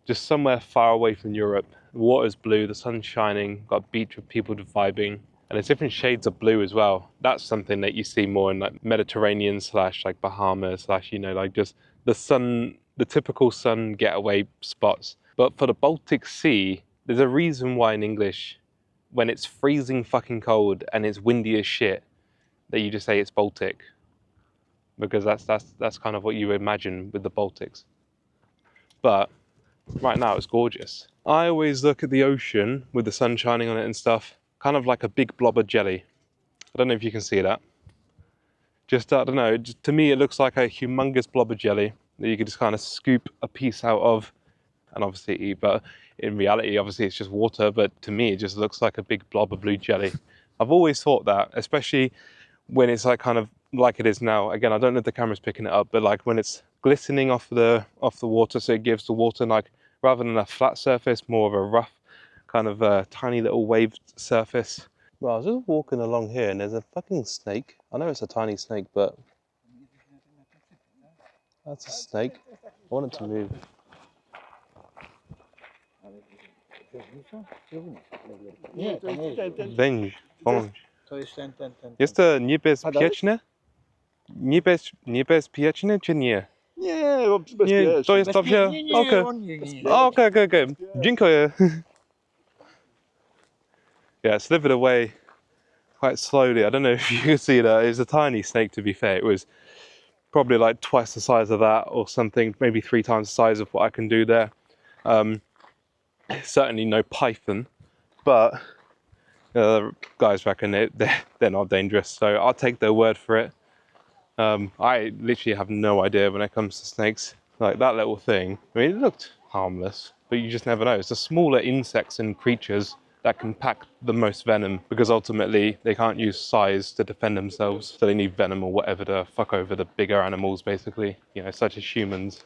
just somewhere far away from Europe. The water's blue, the sun's shining, got a beach with people vibing, and it's different shades of blue as well. That's something that you see more in like Mediterranean / like Bahamas / you know, like just the sun, the typical sun getaway spots. But for the Baltic Sea, there's a reason why in English, when it's freezing fucking cold and it's windy as shit, that you just say it's Baltic. Because that's kind of what you imagine with the Baltics. But right now it's gorgeous. I always look at the ocean with the sun shining on it and stuff, kind of like a big blob of jelly. I don't know if you can see that. Just, I don't know, just, to me it looks like a humongous blob of jelly that you can just kind of scoop a piece out of and obviously eat. But in reality, obviously it's just water, but to me it just looks like a big blob of blue jelly. I've always thought that, especially when it's like kind of like it is now. Again, I don't know if the camera's picking it up, but like when it's glistening off the water, so it gives the water like, rather than a flat surface, more of a rough kind of tiny little waved surface. Well, I was just walking along here and there's a fucking snake. I know it's a tiny snake, but that's a snake. I want it to move. Nie, to nie jest. Węż, wąż. To jest ten. Jest to niebezpieczne? Niebezpieczne czy nie? Nie, bo Nie, to jest dobrze? Okej. Okay, okay. Dziękuję. Yeah, it slithered away quite slowly. I don't know if you can see that. It was a tiny snake, to be fair. It was probably like twice the size of that or something, maybe 3 times the size of what I can do there. Certainly no python, but guys reckon they're not dangerous, so I'll take their word for it. I literally have no idea when it comes to snakes. Like that little thing, I mean, it looked harmless, but you just never know. It's the smaller insects and creatures that can pack the most venom, because ultimately they can't use size to defend themselves, so they need venom or whatever to fuck over the bigger animals, basically, you know, such as humans.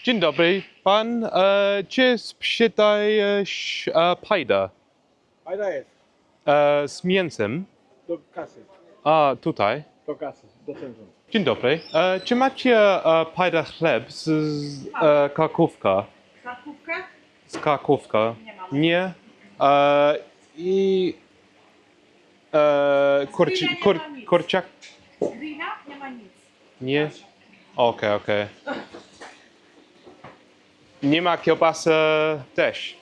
Dzień dobry, pan, czy sprzedaje pajda? Fajna jest. Z mięsem? Do kasy. A, tutaj. Do kasy, do centrum. Dzień dobry. Czy macie pajda chleb z Krakówka? Krakówkę? Z Krakówka? Nie mam. Nie? I kurczak? Wina? Nie ma nic. Nie? Okej. Nie ma kiełbasy też.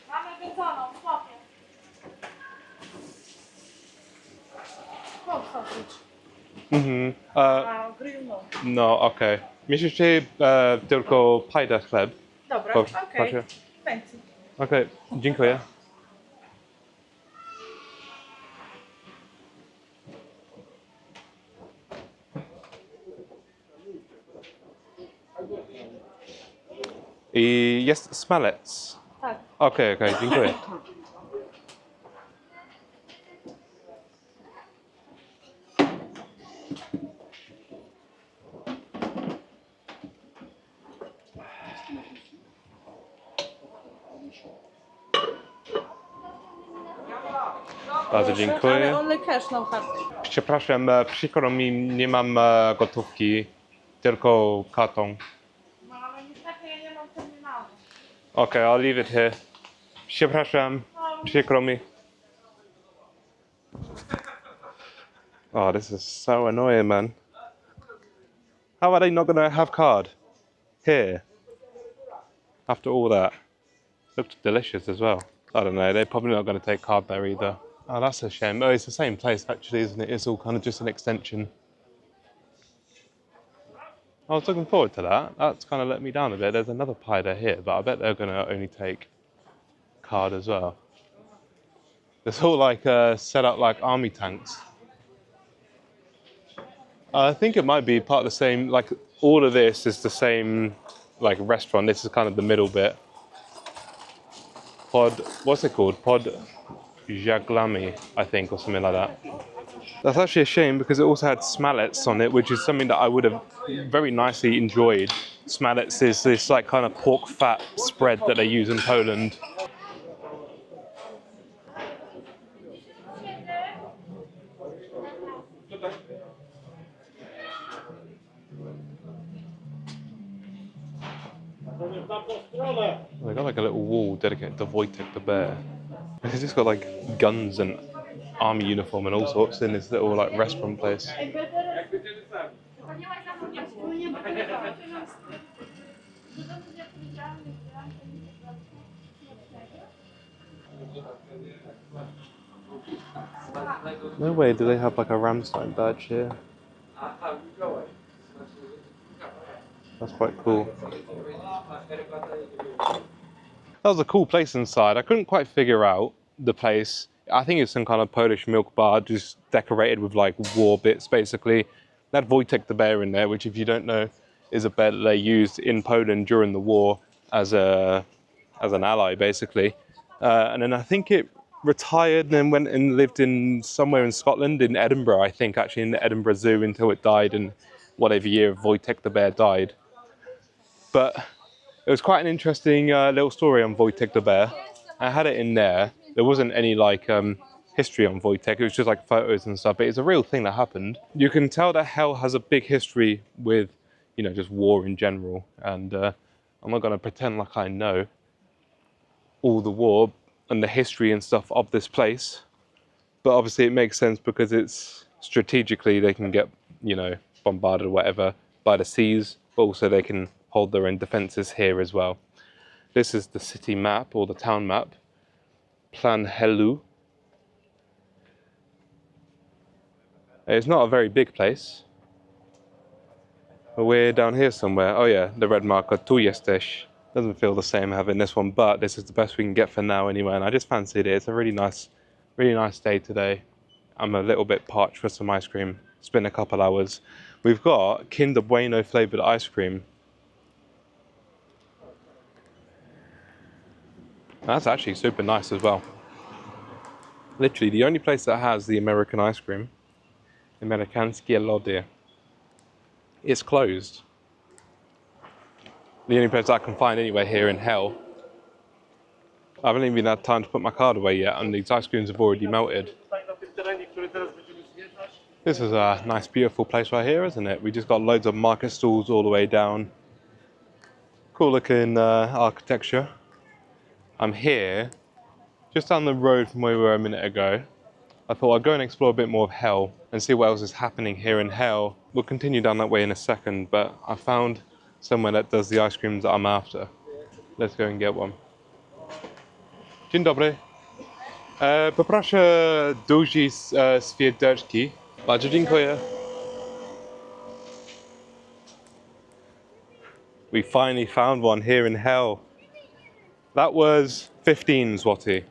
Mamy wyconą, chłopie. Chłop sausage. Mhm. A grill no. No, okej. Myślicie tylko pajda chleb? Dobra, Proszę. okej. Thanks. Okej, dziękuję. I jest smalec. Tak. Okej, dziękuję. Bardzo dziękuję. Ale only cash, no hard. Przepraszam, przykro mi, nie mam gotówki, tylko kartą. No ale niestety ja nie mam terminalu. Okay, I'll leave it here. Przepraszam, przykro mi. Oh, this is so annoying, man. How are they not going to have card? Here. After all that. Looked delicious as well. I don't know, they're probably not going to take card there either. Oh, that's a shame. Oh, it's the same place actually, isn't it? It's all kind of just an extension. I was looking forward to that. That's kind of let me down a bit. There's another pie there here, but I bet they're going to only take card as well. It's all like set up like army tanks. I think it might be part of the same, like all of this is the same like restaurant. This is kind of the middle bit. Pod, what's it called? Pod Jaglami, I think, or something like that. That's actually a shame because it also had smallets on it, which is something that I would have very nicely enjoyed. Smallets is this like kind of pork fat spread that they use in Poland. They got like a little wall dedicated to Wojtek the bear. It's just got like guns and army uniform and all sorts in this little like restaurant place. No way do they have like a Ramstein badge here. That's quite cool. That was a cool place inside. I couldn't quite figure out the place. I think it's some kind of Polish milk bar just decorated with like war bits basically. They had Wojtek the bear in there, which if you don't know is a bear that they used in Poland during the war as an ally basically. And then I think it retired and then went and lived in somewhere in Scotland, in Edinburgh I think, actually in the Edinburgh Zoo until it died in whatever year Wojtek the bear died. But it was quite an interesting little story on Wojtek the bear. I had it in there. There wasn't any like history on Wojtek. It was just like photos and stuff. But it's a real thing that happened. You can tell that Hel has a big history with, you know, just war in general. And I'm not going to pretend like I know all the war and the history and stuff of this place. But obviously it makes sense because it's strategically they can get, you know, bombarded or whatever by the seas. But also they can hold their own defences here as well. This is the city map or the town map. Plan Helu. It's not a very big place. But we're down here somewhere. Oh yeah, the red marker, tu jesteś. Doesn't feel the same having this one, but this is the best we can get for now anyway, and I just fancied it. It's a really nice day today. I'm a little bit parched for some ice cream. It's been a couple hours. We've got Kinder Bueno flavoured ice cream. That's actually super nice as well. Literally the only place that has the American ice cream, Amerykańskie lody, is closed. The only place I can find anywhere here in Hel. I haven't even had time to put my card away yet and these ice creams have already melted. This is a nice beautiful place right here, isn't it? We just got loads of market stalls all the way down. Cool looking architecture. I'm here, just down the road from where we were a minute ago. I thought I'd go and explore a bit more of Hel and see what else is happening here in Hel. We'll continue down that way in a second, but I found somewhere that does the ice creams that I'm after. Let's go and get one. Dzień dobry. Poproszę duży świerderki. Bardzo dziękuję. We finally found one here in Hel. That was 15 zloty.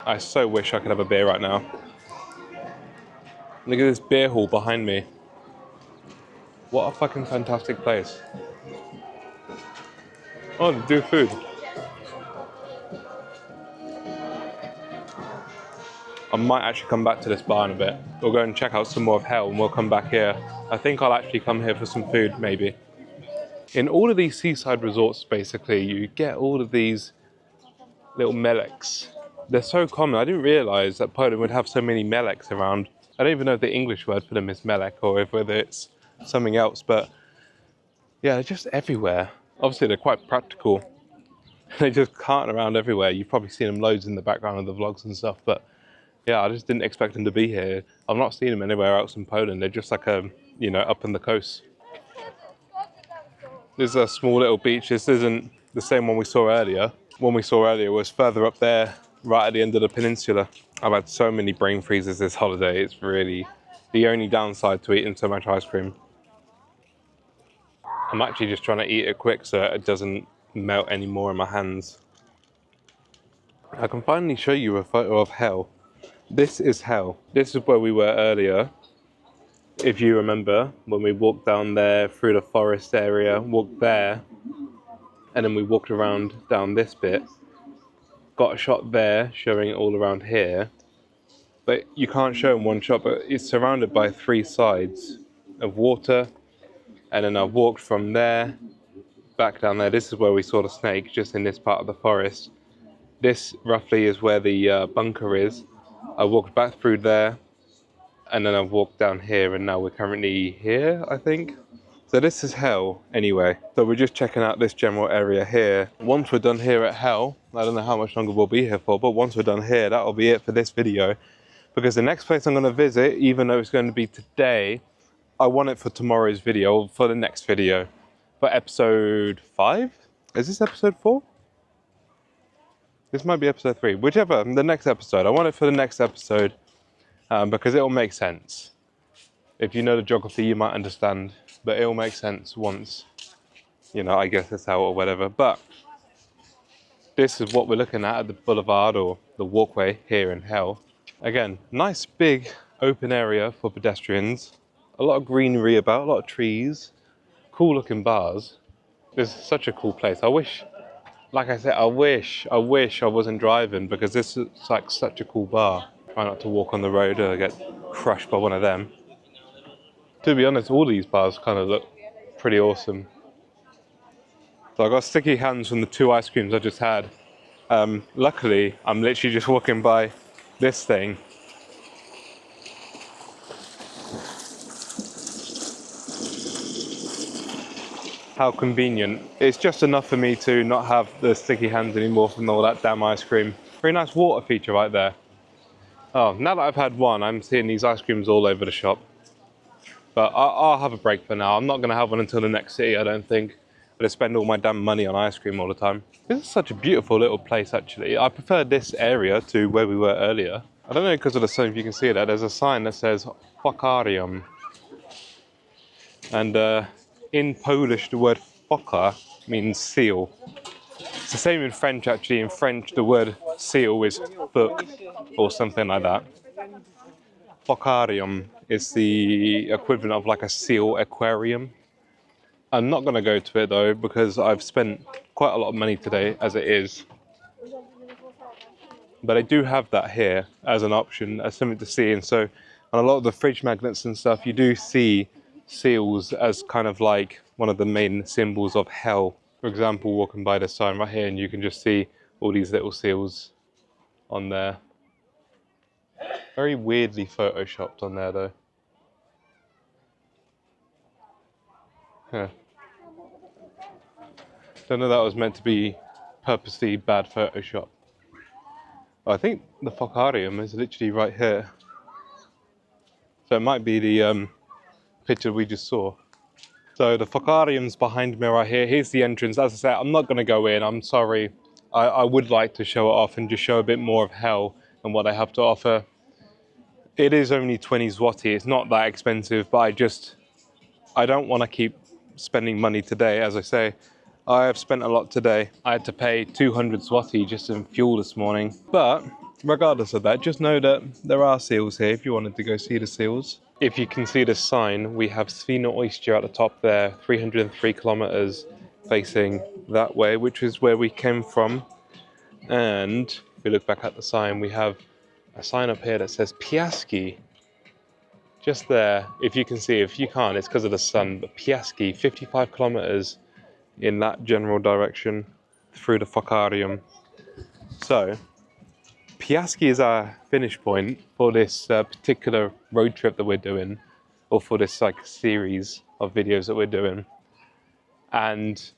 I so wish I could have a beer right now. Look at this beer hall behind me. What a fucking fantastic place. Oh, they do food. I might actually come back to this bar in a bit. We'll go and check out some more of Hel and we'll come back here. I think I'll actually come here for some food, maybe. In all of these seaside resorts, basically, you get all of these little meleks. They're so common. I didn't realise that Poland would have so many meleks around. I don't even know if the English word for them is melek or if whether it's something else, but yeah, they're just everywhere. Obviously, they're quite practical. They just cart around everywhere. You've probably seen them loads in the background of the vlogs and stuff, but yeah, I just didn't expect them to be here. I've not seen them anywhere else in Poland. They're just like, you know, up on the coast. This is a small little beach. This isn't the same one we saw earlier. One we saw earlier was further up there, right at the end of the peninsula. I've had so many brain freezes this holiday. It's really the only downside to eating so much ice cream. I'm actually just trying to eat it quick so it doesn't melt anymore in my hands. I can finally show you a photo of Hel. This is Hel. This is where we were earlier. If you remember, when we walked down there through the forest area, walked there, and then we walked around down this bit, got a shot there showing it all around here, but you can't show in one shot, but it's surrounded by 3 sides of water. And then I've walked from there back down there. This is where we saw the snake, just in this part of the forest. This roughly is where the bunker is. I walked back through there, and then I've walked down here, and now we're currently here, I think. So this is Hel anyway. So we're just checking out this general area here. Once we're done here at Hel, I don't know how much longer we'll be here for, but once we're done here, that'll be it for this video. Because the next place I'm going to visit, even though it's going to be today, I want it for tomorrow's video, for the next video. For episode 5? Is this episode 4? This might be episode 3. Whichever, the next episode. I want it for the next episode because it will make sense. If you know the geography, you might understand. But it will make sense once, you know, I guess it's out or whatever. But this is what we're looking at the boulevard or the walkway here in Hel. Again, nice big open area for pedestrians. A lot of greenery about, a lot of trees. Cool looking bars. This is such a cool place. I wish, like I said, I wish I wasn't driving because this is like such a cool bar. Try not to walk on the road or get crushed by one of them. To be honest, all these bars kind of look pretty awesome. So I got sticky hands from the 2 ice creams I just had. Luckily, I'm literally just walking by this thing. How convenient. It's just enough for me to not have the sticky hands anymore from all that damn ice cream. Very nice water feature right there. Oh, now that I've had one, I'm seeing these ice creams all over the shop. But I'll have a break for now. I'm not going to have one until the next city, I don't think. But I spend all my damn money on ice cream all the time. This is such a beautiful little place, actually. I prefer this area to where we were earlier. I don't know because of the sun, if you can see that. There's a sign that says Aquarium. And in Polish, the word foka means seal. It's the same in French, actually. In French, the word seal is book or something like that. Aquarium is the equivalent of like a seal aquarium. I'm not going to go to it though because I've spent quite a lot of money today as it is. But I do have that here as an option, as something to see. And so on a lot of the fridge magnets and stuff, you do see seals as kind of like one of the main symbols of Hel. For example, walking by the sign right here and you can just see all these little seals on there. Very weirdly photoshopped on there though. Yeah. Don't know that was meant to be purposely bad Photoshop. I think the Focarium is literally right here. So it might be the picture we just saw. So the Focarium's behind me right here. Here's the entrance. As I said, I'm not going to go in. I'm sorry. I would like to show it off and just show a bit more of Hel and what they have to offer. It is only 20 zloty. It's not that expensive, but I don't want to keep spending money today. As I say, I have spent a lot today. I had to pay 200 zloty just in fuel this morning. But regardless of that, just know that there are seals here if you wanted to go see the seals. If you can see the sign, we have Świnoujście at the top there, 303 kilometers facing that way, which is where we came from. And if we look back at the sign, we have a sign up here that says Piaski. Just there, if you can see. If you can't, it's because of the sun. But Piaski, 55 kilometers in that general direction through the Focarium. So, Piaski is our finish point for this particular road trip that we're doing, or for this like series of videos that we're doing. And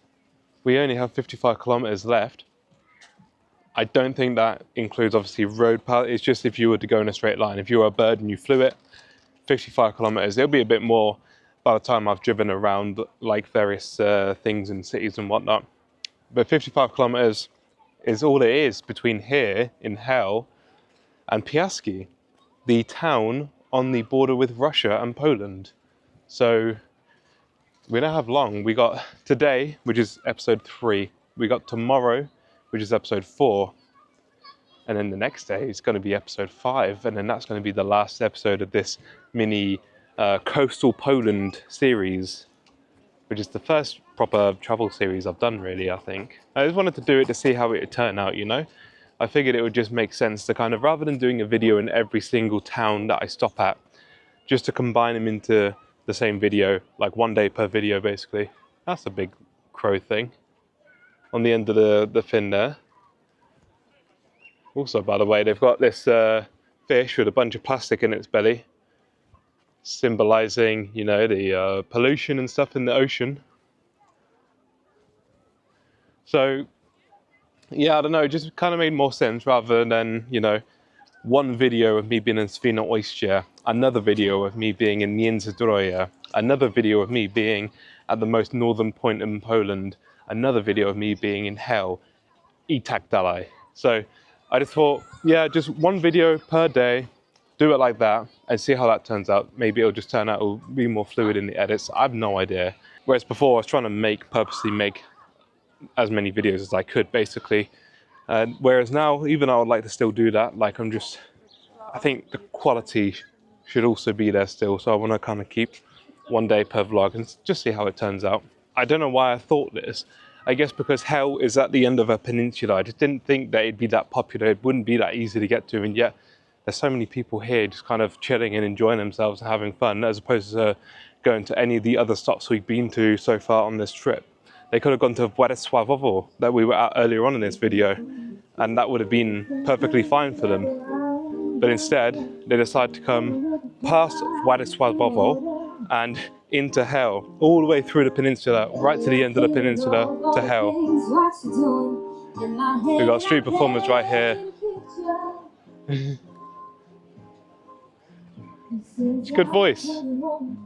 we only have 55 kilometers left. I don't think that includes obviously road path. It's just if you were to go in a straight line. If you were a bird and you flew it, 55 kilometers. It'll be a bit more by the time I've driven around like various things in cities and whatnot. But 55 kilometers is all it is between here in Hel and Piaski, the town on the border with Russia and Poland. So we don't have long. We got today, which is episode 3. We got tomorrow, which is episode 4. And then the next day is going to be episode 5. And then that's going to be the last episode of this mini coastal Poland series, which is the first proper travel series I've done really, I think. I just wanted to do it to see how it would turn out, you know. I figured it would just make sense to kind of, rather than doing a video in every single town that I stop at, just to combine them into the same video, like 1 day per video basically. That's a big crow thing on the end of the fin there. Also, by the way, they've got this fish with a bunch of plastic in its belly, symbolizing, you know, the pollution and stuff in the ocean. So, yeah, I don't know, it just kind of made more sense rather than, you know, one video of me being in Świnoujście, another video of me being in Międzyzdroje, another video of me being at the most northern point in Poland, another video of me being in Hel, I tak dalej. So I just thought, yeah, just one video per day, do it like that and see how that turns out. Maybe it'll just turn out, it'll be more fluid in the edits. I have no idea. Whereas before I was trying to purposely make as many videos as I could basically. Whereas now, even I would like to still do that, like I think the quality should also be there still, so I want to kind of keep 1 day per vlog and just see how it turns out. I don't know why I thought this. I guess because Hel is at the end of a peninsula. I just didn't think that it'd be that popular, it wouldn't be that easy to get to, and yet there's so many people here just kind of chilling and enjoying themselves and having fun, as opposed to going to any of the other stops we've been to so far on this trip. They could have gone to Władysławowo that we were at earlier on in this video, and that would have been perfectly fine for them. But instead, they decided to come past Władysławowo and into Hel, all the way through the peninsula, right to the end of the peninsula to Hel. We've got street performers right here. It's a good voice,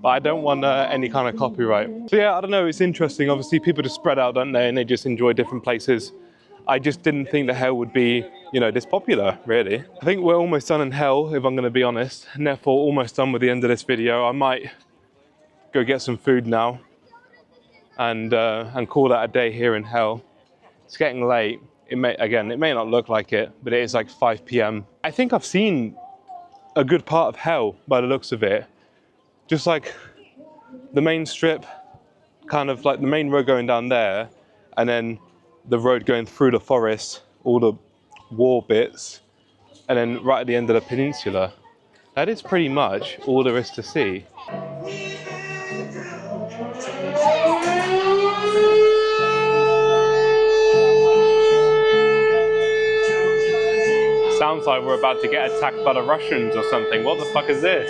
but I don't want any kind of copyright. So yeah, I don't know, it's interesting. Obviously people just spread out, don't they, and they just enjoy different places. I just didn't think the Hel would be, you know, this popular, really. I think we're almost done in Hel, if I'm going to be honest, and therefore almost done with the end of this video. I might go get some food now and call that a day here in Hel. It's getting late. It may not look like it, but it is like 5 p.m. I think I've seen a good part of Hel by the looks of it. Just like the main strip, kind of like the main road going down there, and then the road going through the forest, all the war bits, and then right at the end of the peninsula. That is pretty much all there is to see. Sounds like we're about to get attacked by the Russians or something. What the fuck is this?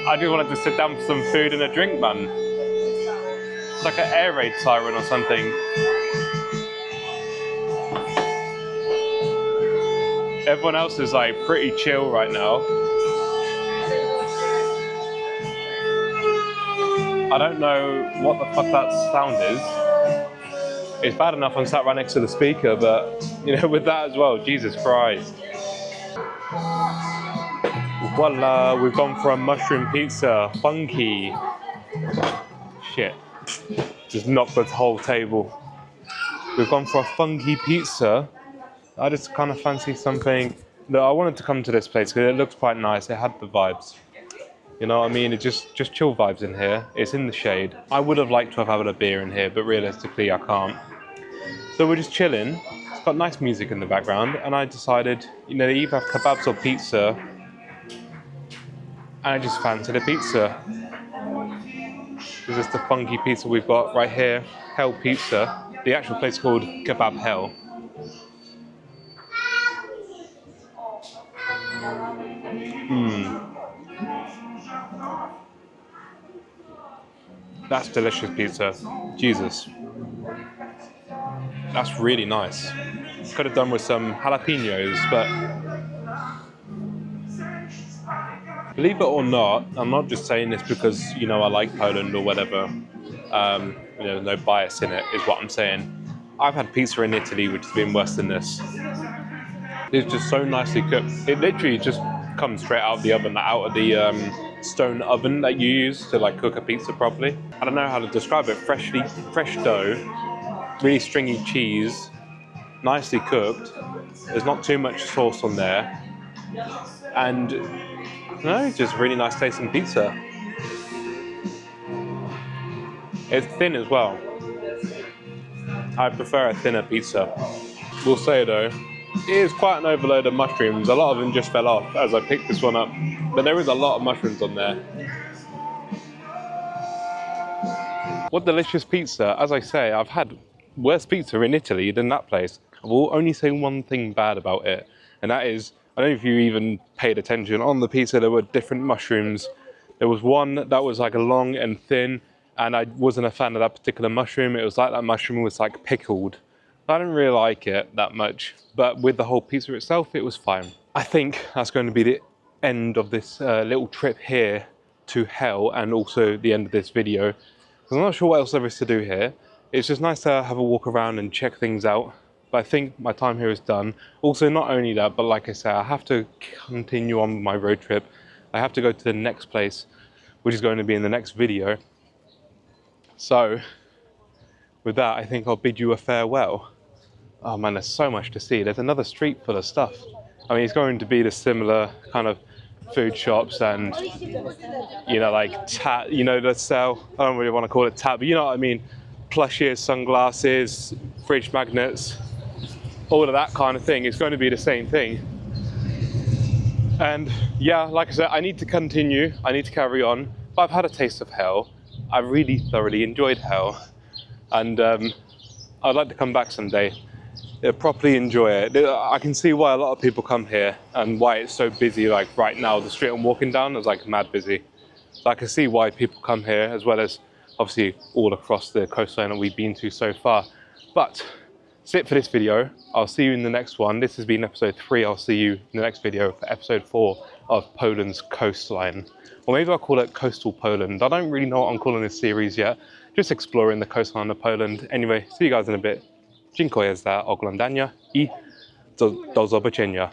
I just wanted to sit down for some food and a drink, man. It's like an air raid siren or something. Everyone else is like pretty chill right now. I don't know what the fuck that sound is. It's bad enough I'm sat right next to the speaker, but you know, with that as well, Jesus Christ. Voila, we've gone for a mushroom pizza, funky. Shit, just knocked the whole table. We've gone for a funky pizza. I just kind of fancy something. Look, I wanted to come to this place because it looks quite nice. It had the vibes. You know what I mean? It's just chill vibes in here. It's in the shade. I would have liked to have had a beer in here, but realistically I can't. So we're just chilling. It's got nice music in the background, and I decided, you know, they either have kebabs or pizza, and I just fancied a pizza. This is the funky pizza we've got right here, Hel Pizza. The actual place is called Kebab Hel. That's delicious pizza. Jesus. That's really nice. Could have done with some jalapenos, but believe it or not, I'm not just saying this because, you know, I like Poland or whatever. You know, no bias in it is what I'm saying. I've had pizza in Italy which has been worse than this. It's just so nicely cooked. It literally just comes straight out of the oven, out of the stone oven that you use to like cook a pizza properly. I don't know how to describe it. Fresh dough, really stringy cheese, nicely cooked. There's not too much sauce on there, and no, just really nice tasting pizza. It's thin as well. I prefer a thinner pizza. will say though, it is quite an overload of mushrooms. A lot of them just fell off as I picked this one up, but there is a lot of mushrooms on there. What delicious pizza. As I say, I've had worse pizza in Italy than that place. I will only say one thing bad about it, and that is, I don't know if you even paid attention, on the pizza there were different mushrooms. There was one that was like long and thin, and I wasn't a fan of that particular mushroom. It was like that mushroom was like pickled. I didn't really like it that much, but with the whole pizza itself, it was fine. I think that's going to be the end of this little trip here to Hel, and also the end of this video, because I'm not sure what else there is to do here. It's just nice to have a walk around and check things out, but I think my time here is done. Also, not only that, but like I said, I have to continue on my road trip. I have to go to the next place, which is going to be in the next video. So with that, I think I'll bid you a farewell. Oh man, there's so much to see. There's another street full of stuff. I mean, it's going to be the similar kind of food shops and, you know, like that sell, I don't really want to call it tap, but you know what I mean, plushies, sunglasses, fridge magnets, all of that kind of thing. It's going to be the same thing. And yeah, like I said, I need to continue, I need to carry on, but I've had a taste of Hel. I really thoroughly enjoyed Hel, and I'd like to come back someday. Properly enjoy it. I can see why a lot of people come here and why it's so busy. Like right now, the street I'm walking down is like mad busy. So I can see why people come here, as well as obviously all across the coastline that we've been to so far. But that's it for this video. I'll see you in the next one. This has been episode 3. I'll see you in the next video for episode 4 of Poland's coastline. Or maybe I'll call it Coastal Poland. I don't really know what I'm calling this series yet. Just exploring the coastline of Poland. Anyway, see you guys in a bit. Dziękuję za oglądanie i do zobaczenia.